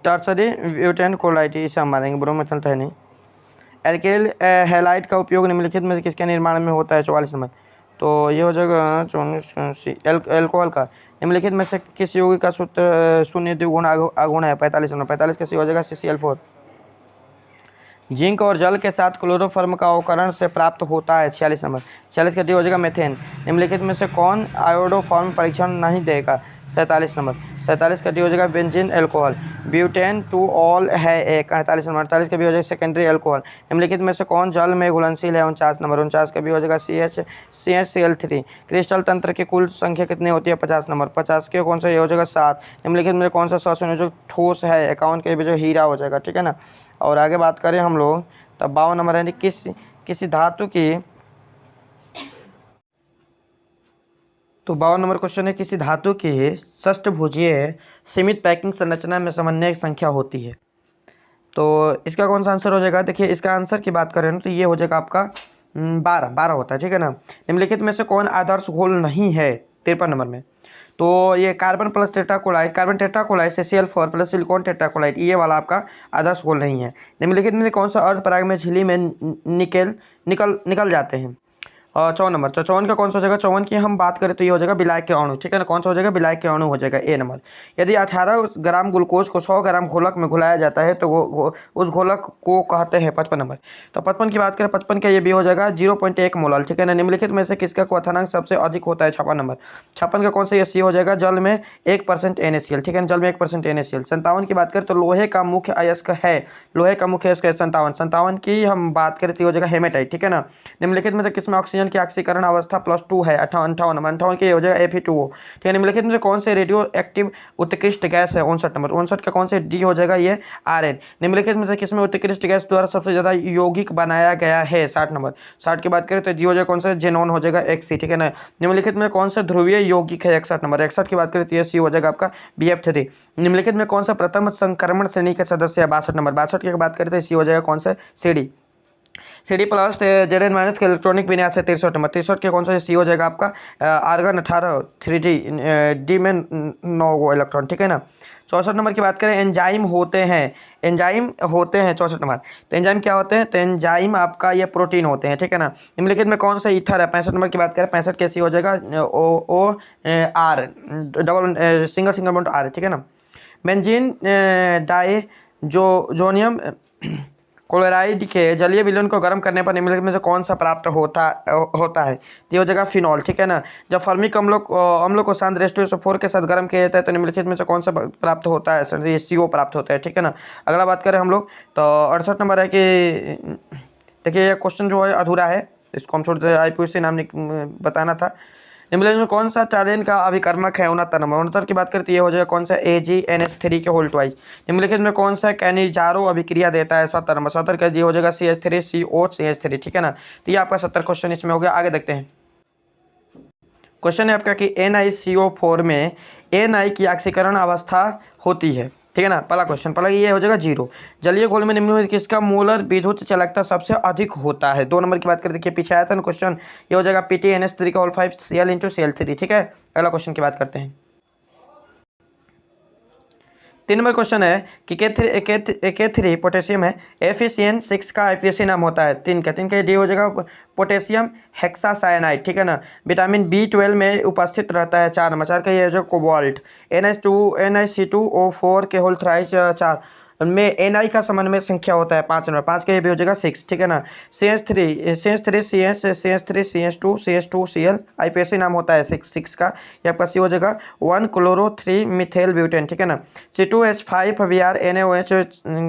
Speaker 1: टर्सरी ब्यूटेन क्लोराइड इसे हम मानेंगे, ब्रोमोमेथेन तो है नहीं। एल्किल हैलाइड का उपयोग निम्नलिखित में से किसके निर्माण में होता है 44 नंबर। तो ये हो जाएगा 24 एल्कोहल का। निम्नलिखित में से किस यौगिक का सूत्र शून्य द्विगुण अगुण है 45 नंबर। 45 का सी हो जाएगा CCl4। जिंक और जल के साथ क्लोरोफॉर्म का अवकरण से प्राप्त होता है 46 नंबर। 46 का डी हो जाएगा मेथेन। निम्नलिखित में से कौन आयोडोफॉर्म परीक्षण नहीं देगा 47 नंबर। 47 का डी हो जाएगा benzene alcohol. Butane two all है एक 48 नंबर। 48 का भी हो जाएगा सेकेंडरी एल्कोहल। निम्नलिखित में से कौन जल में घुलनशील है 49 नंबर। 49 का भी हो जाएगा CHCl3। क्रिस्टल तंत्र की कुल संख्या कितनी होती है 50 नंबर। 50 के कौन सा ये हो जाएगा 7। निम्नलिखित में कौन सा स्वसंयोजक ठोस है 51 के भी जो हीरा हो जाएगा, ठीक है ना। और आगे बात करें हम लोग तब 52 नंबर है किसी धातु की, तो 52 नंबर क्वेश्चन है किसी धातु की षष्ठभुजीय सीमित पैकिंग संरचना में समन्वय संख्या होती है। तो इसका कौन सा आंसर हो जाएगा, देखिए इसका आंसर की बात करें ना तो ये हो जाएगा आपका 12 होता है, ठीक है ना। निम्नलिखित में से कौन आदर्श घोल नहीं है 53 नंबर में। तो ये कार्बन प्लस टेट्राकोलाइड, कार्बन टेट्राकोलाइड से Cl4 प्लस सिलिकॉन टेट्राकोलाइड ये वाला आपका आदर्श घोल नहीं है। निम्नलिखित में कौन सा अर्धपराग में झिल्ली में निकल जाते हैं। 54 नंबर। 54 का कौन सा हो जाएगा, 54 की हम बात करें तो ये हो जाएगा विलायक के अणु, ठीक है ना। कौन सा हो जाएगा विलायक के अणु हो जाएगा ए नंबर। यदि 18 ग्राम ग्लूकोज को 100 ग्राम घोलक में घुलाया जाता है तो उस घोलक को कहते हैं 55 नंबर। तो 55 की बात करें 55 का ये भी हो जाएगा 0.1 मोलल, ठीक है ना। निम्नलिखित में से किसका क्वथनांक सबसे अधिक होता है 56 नंबर। 56 का कौन सा ये सी हो जाएगा जल में 1% NaCl, ठीक है ना, जल में 1% NaCl। 57 की बात करें तो लोहे का मुख्य अयस्क है, लोहे का मुख्य अयस्क है 57 की हम बात करें तो हो जाएगा हेमेटाइट, ठीक है ना। निम्नलिखित में से किसमें ऑक्सीजन की ऑक्सीकरण अवस्था +2 है 58 नंबर। 58 के हो जाएगा Fe2O, ठीक है। निम्नलिखित में से कौन से रेडियो एक्टिव उत्कृष्ट गैस है 59 नंबर। 59 का कौन से डी हो जाएगा ये Rn। निम्नलिखित में से किसमें उत्कृष्ट गैस द्वारा सबसे ज्यादा यौगिक बनाया गया है 60 नंबर। 60 की बात करें तो डी हो जाएगा कौन सा जेनॉन हो जाएगा Xc, ठीक है ना। निम्नलिखित में कौन सा ध्रुवीय यौगिक है 61 नंबर। 61 की बात करें तो ये सी हो जाएगा आपका BF3। निम्नलिखित में कौन सा प्रथम संक्रमण श्रेणी के सदस्य है 62 नंबर। 62 की बात करें तो सी हो जाएगा कौन सा CD प्लस Zn माइनस के इलेक्ट्रॉनिक विन्यास है 63 नंबर। 63 के कौन सा सी हो जाएगा आपका आर्गन 18 3D डी में 9 इलेक्ट्रॉन, ठीक है ना। 64 नंबर की बात करें, एंजाइम होते हैं, एंजाइम होते हैं 64 नंबर। तो एंजाइम क्या होते हैं? तो एंजाइम आपका ये प्रोटीन होते हैं, ठीक है ना। निम्नलिखित में कौन सा ईथर है? 65 नंबर की बात करें, 65 कैसी हो जाएगा? O O R, double single single bond R, ठीक है ना। बेंजीन डाई जो जोनियम क्लोराइड के जलीय विलयन को गर्म करने पर निम्नलिखित में से कौन सा प्राप्त होता है? तो ये हो जाएगा फिनॉल, ठीक है ना। जब फर्मिक अम्लों को शांत H2SO4 के साथ गर्म किया जाता है तो निम्नलिखित में से कौन सा प्राप्त होता है? सर ये CO प्राप्त होता है, ठीक है ना। अगला बात करें हम लोग, तो 68 नंबर है कि देखिए ये क्वेश्चन जो है अधूरा है, इसको हम छोड़ देते, IPC नाम बताना था। निम्नलिखित में कौन सा टालेन का अभिकर्मक है? 69 नंबर। 69 की बात करते ये हो जाएगा कौन सा? AgNH3 के होल ट्वाइस। निम्नलिखित में कौन सा कैनिजारो अभिक्रिया देता है? 70 नंबर। 70 का ये हो जाएगा CH3COCH3, ठीक है ना। तो ये आपका 70 क्वेश्चन इसमें हो गया। आगे देखते हैं, क्वेश्चन है आपका कि NiCO4 में Na की ऑक्सीकरण अवस्था होती है, ठीक है ना। पहला क्वेश्चन, पहला ये हो जाएगा 0। जलीय घोल में निम्न में किसका मोलर विद्युत चालकता सबसे अधिक होता है? 2 नंबर की बात करते, देखिए पीछे आया था ना क्वेश्चन, ये हो जाएगा PtNH3 का होल 5 Cl/Cl3, ठीक है। अगला क्वेश्चन की बात करते हैं। 3 नंबर क्वेश्चन है कि K3 पोटेशियम है, FeCN6 का IPC नाम होता है। 3 का डी हो जाएगा पोटेशियम हेक्सासाइनाइड, ठीक है ना। विटामिन B12 में उपस्थित रहता है। 4 नंबर, 4 का ये हो जाएगा कोबाल्ट। NiC2O4 के होल थ्राइस 4 में Na का समन्वय संख्या होता है 5 नंबर, 5 का ये भी हो जाएगा 6, ठीक है ना। CH3 CH2 IPC नाम होता है 6 का, ये आपका सी हो जाएगा 1 क्लोरो 3 मिथेल ब्यूटेन, ठीक है ना। C2H5Br NaOH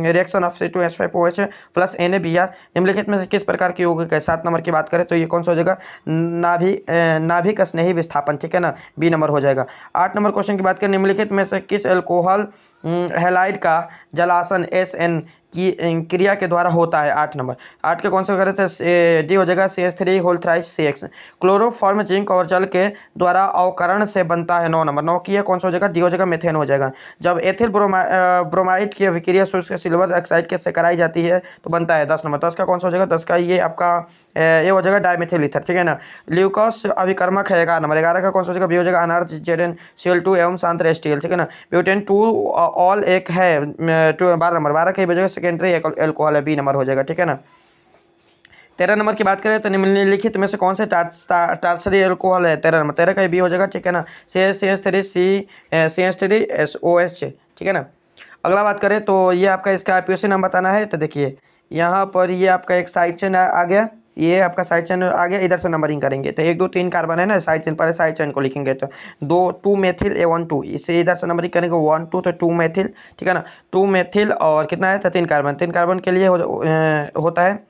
Speaker 1: reaction of C2H5OH plus NaBr निम्नलिखित में से किस प्रकार की यौगिक है? 7 नंबर की बात करें तो ये कौन सा हो जाएगा? नाभिक स्नेही विस्थापन, ठीक है ना, बी नंबर हो जाएगा। 8 नंबर क्वेश्चन की बात करें, निम्नलिखित में से किस अल्कोहल हैलाइड का जलासन SN की क्रिया के द्वारा होता है? 8 नंबर, 8 के कौन से करे थे? डी हो जाएगा CH3 whole thrice CX। Chloroform zinc और जल के द्वारा अवकरण से बनता है। 9 नंबर, 9 की है कौन सा हो जाएगा? डी हो जाएगा मेथेन हो जाएगा। जब एथिल ब्रोमाइड की अभिक्रिया शुष्क सिल्वर ऑक्साइड के से कराई जाती है तो बनता है। 10 नंबर, 10 का कौन सा हो जाएगा? 10 का ये आपका ये हो जाएगा डाइमेथिल ईथर, ठीक है ना। ल्यूकोस अभिकर्मक है 11 नंबर, 11 का कौन सा हो जाएगा? बी हो जाएगा अनार्थ ZnCl2 एवं शांत STL, ठीक है ना। ब्यूटेन 2 ऑल एक है 12 नंबर, 12 का ही हो जाएगा सेकेंडरी एल्कोहल है, बी नंबर हो जाएगा, ठीक है ना। 13 नंबर की बात करें तो निम्नलिखित में से कौन से टार्सरी एल्कोहल है? 13 नंबर, 13 का बी हो जाएगा, ठीक है ना। CH3SOH, ठीक है ना। अगला बात करें तो ये आपका इसका IPC नाम बताना है। तो देखिए यहाँ पर ये आपका एक साइड चेन आ गया, ये आपका साइड चेन आ गया, इधर से नंबरिंग करेंगे तो 1 2 3 कार्बन है ना साइड चेन, पहले साइड चेन को लिखेंगे तो 2 मेथिल A12, इसे इधर से नंबरिंग करेंगे 1 2 तो 2 मेथिल, ठीक है ना। 2 मेथिल और कितना है? तो 3 कार्बन, 3 कार्बन के लिए होता है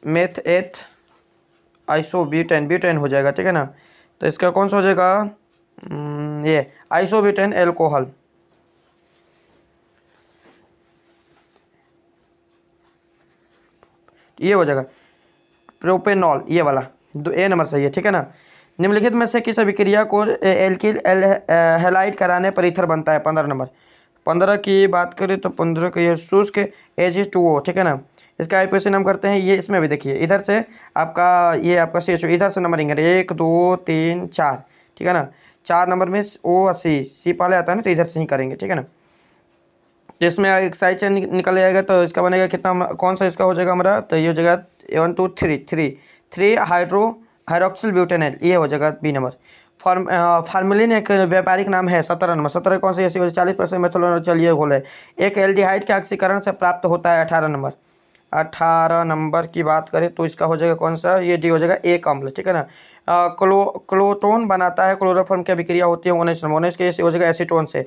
Speaker 1: मेथ 8 आइसोब्यूटेन, ब्यूटेन हो जाएगा, ठीक है ना। तो इसका कौन सा हो जाएगा? ये आइसोब्यूटेन एल्कोहल, ये हो जाएगा प्रोपेनॉल, ये वाला A नंबर सही है, ठीक है ना। निम्नलिखित में से किस अभिक्रिया को एल्किल हैलाइड कराने पर ईथर बनता है? 15 नंबर, 15 की बात करें तो 15 का ये शुष्क Ag2O, ठीक है ना। इसका IPC नाम करते हैं, ये इसमें भी देखिए इधर से आपका ये आपका CHO इधर से नंबरिंग है 1 2 3 4, ठीक है ना। 4 नंबर में C पहले आता है ना, तो इधर से ही करेंगे, ठीक है ना। तो इसमें एक साइड चेन निकल जाएगा तो इसका बनेगा कितना, कौन सा इसका हो जाएगा हमारा? तो ये हो जाएगा 1 2 3 हाइड्रोक्सिल ब्यूटेनाइल, ये हो जाएगा बी नंबर। फार्मलिन एक व्यापारिक नाम है। 17 नंबर, 17 कौन सी ऐसी 40% मेथनॉल जलीय घोल है। एक एल्डिहाइड के ऑक्सीकरण से प्राप्त होता है। 18 नंबर, 18 नंबर की बात करें तो इसका हो जाएगा कौन सा? ये डी हो जाएगा एक अम्ल, ठीक है ना। क्लोटोन बनाता है, क्लोरोफॉर्म की अभिक्रिया होती है। 19 नंबर, 19 के हो जाएगा एसीटोन से।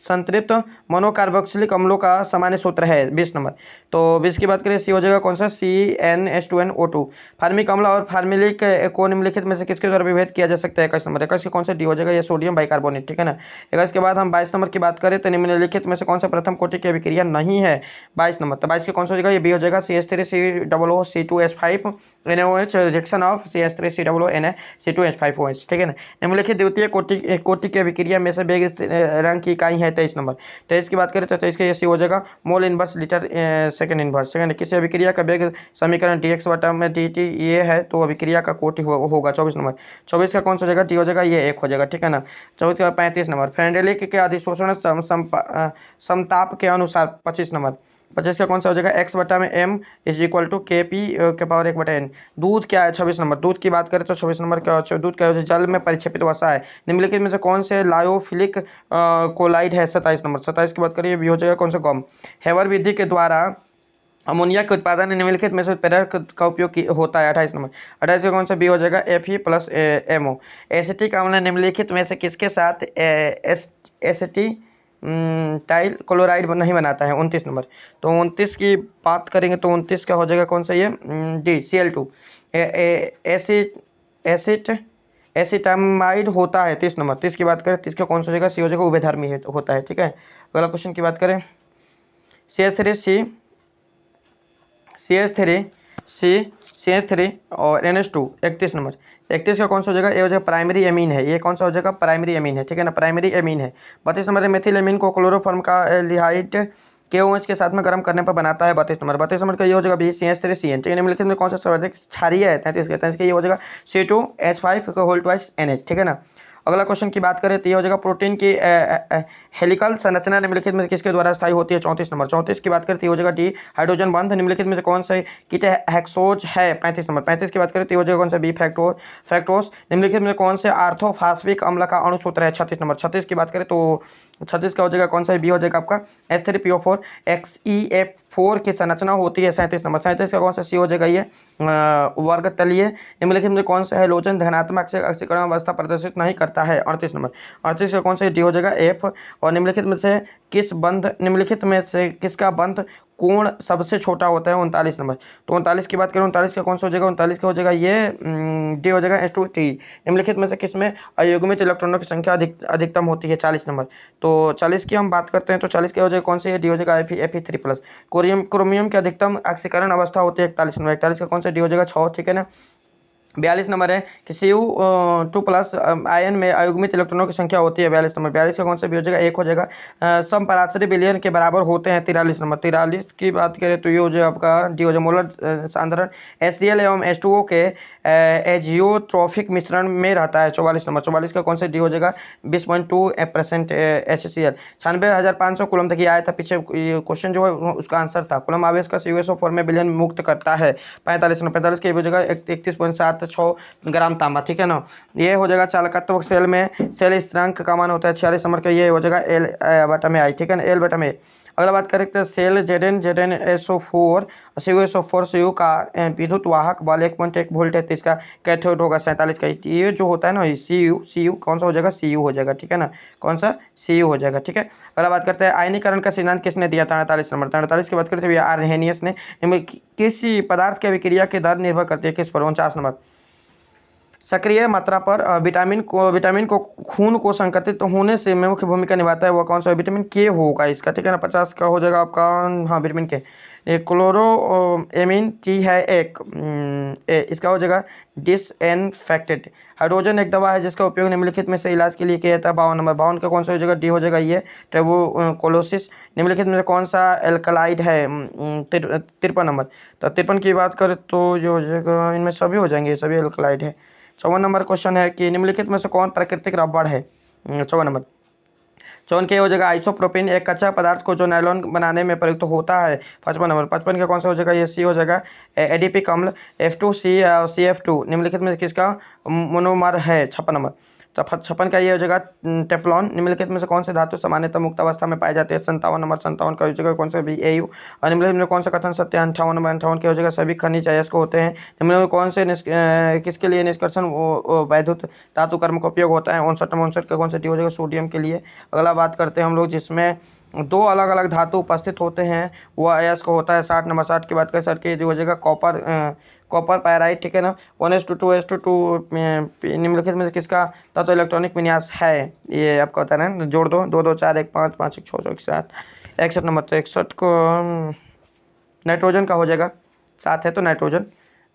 Speaker 1: संतृप्त मोनोकार्बोक्सिलिक अम्लों का सामान्य सूत्र है। 20 नंबर, तो 20 की बात करें सी हो जाएगा कौन सा? CnH2nO2। फार्मिक अम्ल और फार्मिलिक को निम्नलिखित में से किसके द्वारा विभेद किया जा सकता है? 21 नंबर, 21 के कौन सा? डी हो जाएगा ये सोडियम बाइकार्बोनेट, ठीक है ना। 21 के बाद हम 22 नंबर की बात करें तो निम्नलिखित में से कौन सा प्रथम कोटि की अभिक्रिया नहीं है? 22 नंबर, तो 22 के कौन सा हो जाएगा? ये बी हो जाएगा CH3COOC2H5 NaOH rejection of CH3COONa C2H5OH, ठीक है ना। निम्नलिखित द्वितीय कोटि की अभिक्रिया में से बेग रंग की इकाई है 23 नंबर। 23 की बात करें तो 23 का ये सी हो जाएगा mole inverse litre second inverse. Second किसी अभिक्रिया का वेग समीकरण dx बटा में dt ये है, तो अभिक्रिया का कोटि होगा 24 नंबर। 24 का कौन सा हो जाएगा, डी हो जाएगा, ये 1 हो जाएगा, ठीक है ना। 24 के बाद 35 नंबर फ्रेंडलिक के अधिशोषण समताप के अनुसार 25 नंबर। 25 का कौन सा हो जाएगा, एक्स बटा में एम इज इक्वल टू के पी के पावर 1/n। दूध क्या है, 26 नंबर। दूध की बात करें तो 26 नंबर क्या हो, दूध क्या हो, जल में परिक्षेपित वसा है। निम्नलिखित में से कौन से लायोफिलिक कोलाइड है, 27 नंबर। 27 की बात करिए, भी हो जाएगा कौन सा, गम। हेवर विधि के द्वारा अमोनिया के उत्पादन में निम्नलिखित में से उत्प्रेरक का उपयोग होता है, 28 नंबर। 28 का कौन सा, बी हो जाएगा, Fe प्लस MO। एसिटिक अम्ल निम्नलिखित में से किसके साथ एसिटिटाइल क्लोराइड नहीं बनाता है, 29 नंबर। तो 29 की बात करेंगे तो 29 का हो जाएगा कौन सा, ये डी Cl2। एसिड एसिटामाइड होता है 30 नंबर। 30 की बात करें, 30 का कौन सा हो जाएगा, सी हो जाएगा, उभयधर्मी होता है, ठीक है। अगला क्वेश्चन की बात करें, CH3 और NH2 31 नंबर। 31 का कौन सा हो जाएगा, ये हो जाएगा प्राइमरी एमीन है। ये कौन सा हो जाएगा, प्राइमरी एमीन है, ठीक है ना, प्राइमरी एमीन है। 32 नंबर मेथिल एमीन को क्लोरोफॉर्म का लिहाइड KOH के साथ में गर्म करने पर बनाता है, 32 नंबर। 32 नंबर का ये हो जाएगा CH3CN, ठीक है। निम्नलिखित में कौन सा सर्वाधिक क्षारीय है, 33 का ये हो जाएगा C2H5 ठीक है ना। अगला क्वेश्चन की बात करें तो ये हो जाएगा प्रोटीन की हेलिकल संरचना निम्नलिखित में किसके द्वारा स्थायी होती है, 34 नंबर। 34 की बात करें तो ये हो जाएगा डी हाइड्रोजन बंध निम्नलिखित में से कौन सा कीट हेक्सोज है, 35 नंबर। 35 की बात करें तो ये हो जाएगा कौन सा, बी फ्रैक्टोज निम्नलिखित में कौन से आर्थोफॉस्फिक अम्ल का अणु सूत्र है, 36 नंबर। 36 की बात करें तो 36 का हो जाएगा कौन सा, बी हो जाएगा आपका H3PO4 XeF4 की संरचना होती है, 37 नंबर। 37 का कौन सा, सी हो जाएगा, ये वर्ग तलीय निम्नलिखित में कौन सा हैलोजन धनात्मक ऑक्सीकरण अवस्था प्रदर्शित नहीं करता है, 38 नंबर। 38 का कौन सा, डी हो जाएगा F। और निम्नलिखित में से निम्नलिखित में से किसका बंध कोण सबसे छोटा होता है, 39 नंबर। तो 39 की बात करें, 39 का कौन सा हो जाएगा, 39 का हो जाएगा ये डी हो जाएगा H2 निम्नलिखित में से किसमें अयुग्मित इलेक्ट्रॉनों की संख्या अधिकतम होती है, 40 नंबर। तो 40 की हम बात करते हैं तो 40 क्या हो जाएगा, कौन सा, डी हो जाएगा Fe3+। क्रोमियम की अधिकतम ऑक्सीकरण अवस्था होती है 41 नंबर। 41 का कौन सा, डी हो जाएगा 6, ठीक है ना। 42 नंबर है कि Cu2+ आयन में अयुग्मित इलेक्ट्रॉनों की संख्या होती है, 42 नंबर। 42 का कौन सा, भी हो जाएगा, 1 हो जाएगा। समपराशरी विलयन के बराबर होते हैं, 43 नंबर। 43 की बात करें तो ये हो जाएगा आपका डी हो जाएगा मोलर सांद्रण HCl एवं H2O के एजियोट्रोफिक मिश्रण में रहता है, 44 नंबर। 44 का कौन सा, डी हो जाएगा 20.2% HCl। 96,500 कूलम तक ये आया था पीछे, क्वेश्चन जो है उसका आंसर था। कूलम आवेश का CuSO4 में विलयन मुक्त करता है, 45 नंबर। 45 के हो जाएगा 31.76 ग्राम तांबा, ठीक है ना। ये हो जाएगा चालकत्व सेल में सेल स्थिरांक का मान होता है, 46 नंबर का ये हो जाएगा L बटा में I, ठीक है ना, L बटा में। अगला बात करें तो सेल ZnSO4 CuSO4 Cu का विद्युत वाहक बल 1.1 वोल्ट है, तो इसका कैथोड होगा 47 का। ये जो होता है ना Cu कौन सा हो जाएगा, Cu हो जाएगा, ठीक है ना, कौन सा, Cu हो जाएगा, ठीक है। अगला बात करते हैं आयनीकरण का सिद्धांत किसने दिया था, 48 नंबर। 48 की बात करते हैं आर्हेनियस ने। किसी पदार्थ की अभिक्रिया की दर निर्भर करती है किस पर, 49 नंबर। सक्रिय मात्रा पर विटामिन को खून को संकटित होने से में मुख्य भूमिका निभाता है, वो कौन सा, विटामिन के होगा इसका, ठीक है ना। 50 का हो जाएगा आपका, हाँ, विटामिन के। क्लोरोएमीन टी है एक इसका हो जाएगा डिसइनफेक्टेंट। हाइड्रोजन एक दवा है जिसका उपयोग निम्नलिखित में से इलाज के लिए किया जाता है, 52 नंबर। 52 का कौन सा हो जाएगा, डी हो जाएगा ये ट्रेबोकोलोसिस। निम्नलिखित में से कौन सा एल्कलाइड है, 53 नंबर। तो 53 की बात करें तो ये हो जाएगा, इनमें सभी हो जाएंगे, सभी एल्कलाइड है। 54 नंबर क्वेश्चन है कि निम्नलिखित में से कौन प्राकृतिक रबड़ है, 54 नंबर। 54 के हो जाएगा आइसोप्रोपिन, एक कच्चा पदार्थ को जो नायलॉन बनाने में प्रयुक्त होता है, 55 नंबर। 55 का कौन सा हो जाएगा, ये सी हो जाएगा एडिपिक अम्ल F2C और CF2 निम्नलिखित में से किसका मोनोमर है, 56 नंबर। 56 का ये हो जाएगा टेफ्लॉन निम्नलिखित में से कौन से धातु सामान्यतः मुक्त अवस्था में पाए जाते हैं, 57 नंबर। 57 का हो जाएगा कौन सा, भी AU। और निम्नलिखित में कौन सा कथन सत्य है, 58 नंबर। 58 के हो जाएगा सभी खनिज अयस्क होते हैं। निम्नलिखित में कौन से किसके लिए निष्कर्षण वैद्युत धातु कर्म का उपयोग होता है, 59 नंबर। 59 का कौन सा, डी हो जाएगा सोडियम के लिए। अगला बात करते हैं हम लोग जिसमें दो अलग अलग धातु उपस्थित होते हैं, वह अयस्क होता है, 60 नंबर। 60 की बात करें सर की, हो जाएगा कॉपर पायराइट, ठीक है ना। 1s2 निम्नलिखित में से किसका तत्व इलेक्ट्रॉनिक विन्यास है, ये आपका होता है ना, जोड़ दो 2 2 4 1 5 5 1 6 6 7 61 नंबर। तो 61 को नाइट्रोजन का हो जाएगा, 7 है तो नाइट्रोजन।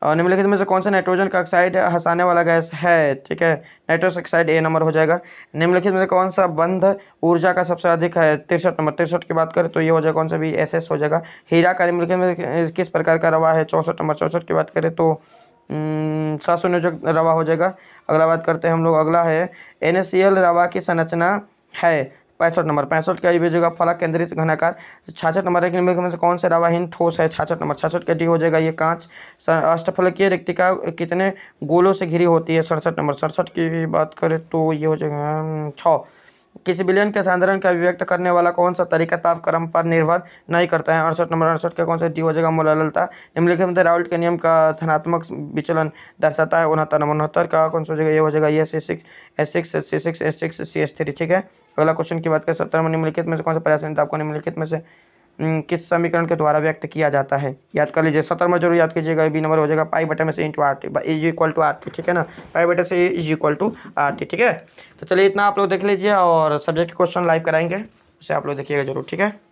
Speaker 1: और निम्नलिखित में से कौन सा नाइट्रोजन का ऑक्साइड हंसाने वाला गैस है? ठीक है, नाइट्रस ऑक्साइड ए नंबर हो जाएगा। निम्नलिखित में से कौन सा बंध ऊर्जा का सबसे अधिक है? 63 नंबर, 63 की बात करें तो ये हो जाएगा कौन सा भी, एस हो जाएगा। हीरा का निम्नलिखित में किस प्रकार का रवा है? 64 नंबर, 64 की बात करें तो सहसंयोजक रवा हो जाएगा। अगला बात करते हैं हम लोग, अगला है NaCl रवा की संरचना है? 65 नंबर, 65 का ये भी जगह फलक केंद्रित घनाकार। 66 नंबर है कि निम्नलिखित में से कौन सा रवाहीन ठोस है? 66 नंबर, 66 का डी हो जाएगा ये कांच। अष्टफलकीय रिक्तिका कितने गोलों से घिरी होती है? 67 नंबर, 67 की बात करें तो ये हो जाएगा 6। किसी विलयन के साधारण का अभिव्यक्त करने वाला कौन सा तरीका तापक्रम पर निर्भर नहीं करता है? 68 नंबर, 68 का कौन सा डी हो जाएगा मोलालता। निम्नलिखित में राउल्ट के नियम का धनात्मक विचलन दर्शाता है? 69 नंबर, 69 का कौन सा हो जाएगा, ये हो जाएगा ये C6H6CH3। ठीक है, अगला क्वेश्चन की बात करें 70 में, निम्नलिखित में से कौन सा पर्याप्त ताप को निम्नलिखित में से किस समीकरण के द्वारा व्यक्त किया जाता है? याद कर लीजिए, 70 में जरूर याद कीजिएगा। बी नंबर हो जाएगा पाई बटे में से into R T is equal to R T. ठीक है ना, पाई बटे से is equal to R T. ठीक है, तो चलिए इतना आप लोग देख लीजिए और सब्जेक्ट क्वेश्चन लाइव कराएंगे, उसे आप लोग देखिएगा जरूर। ठीक है।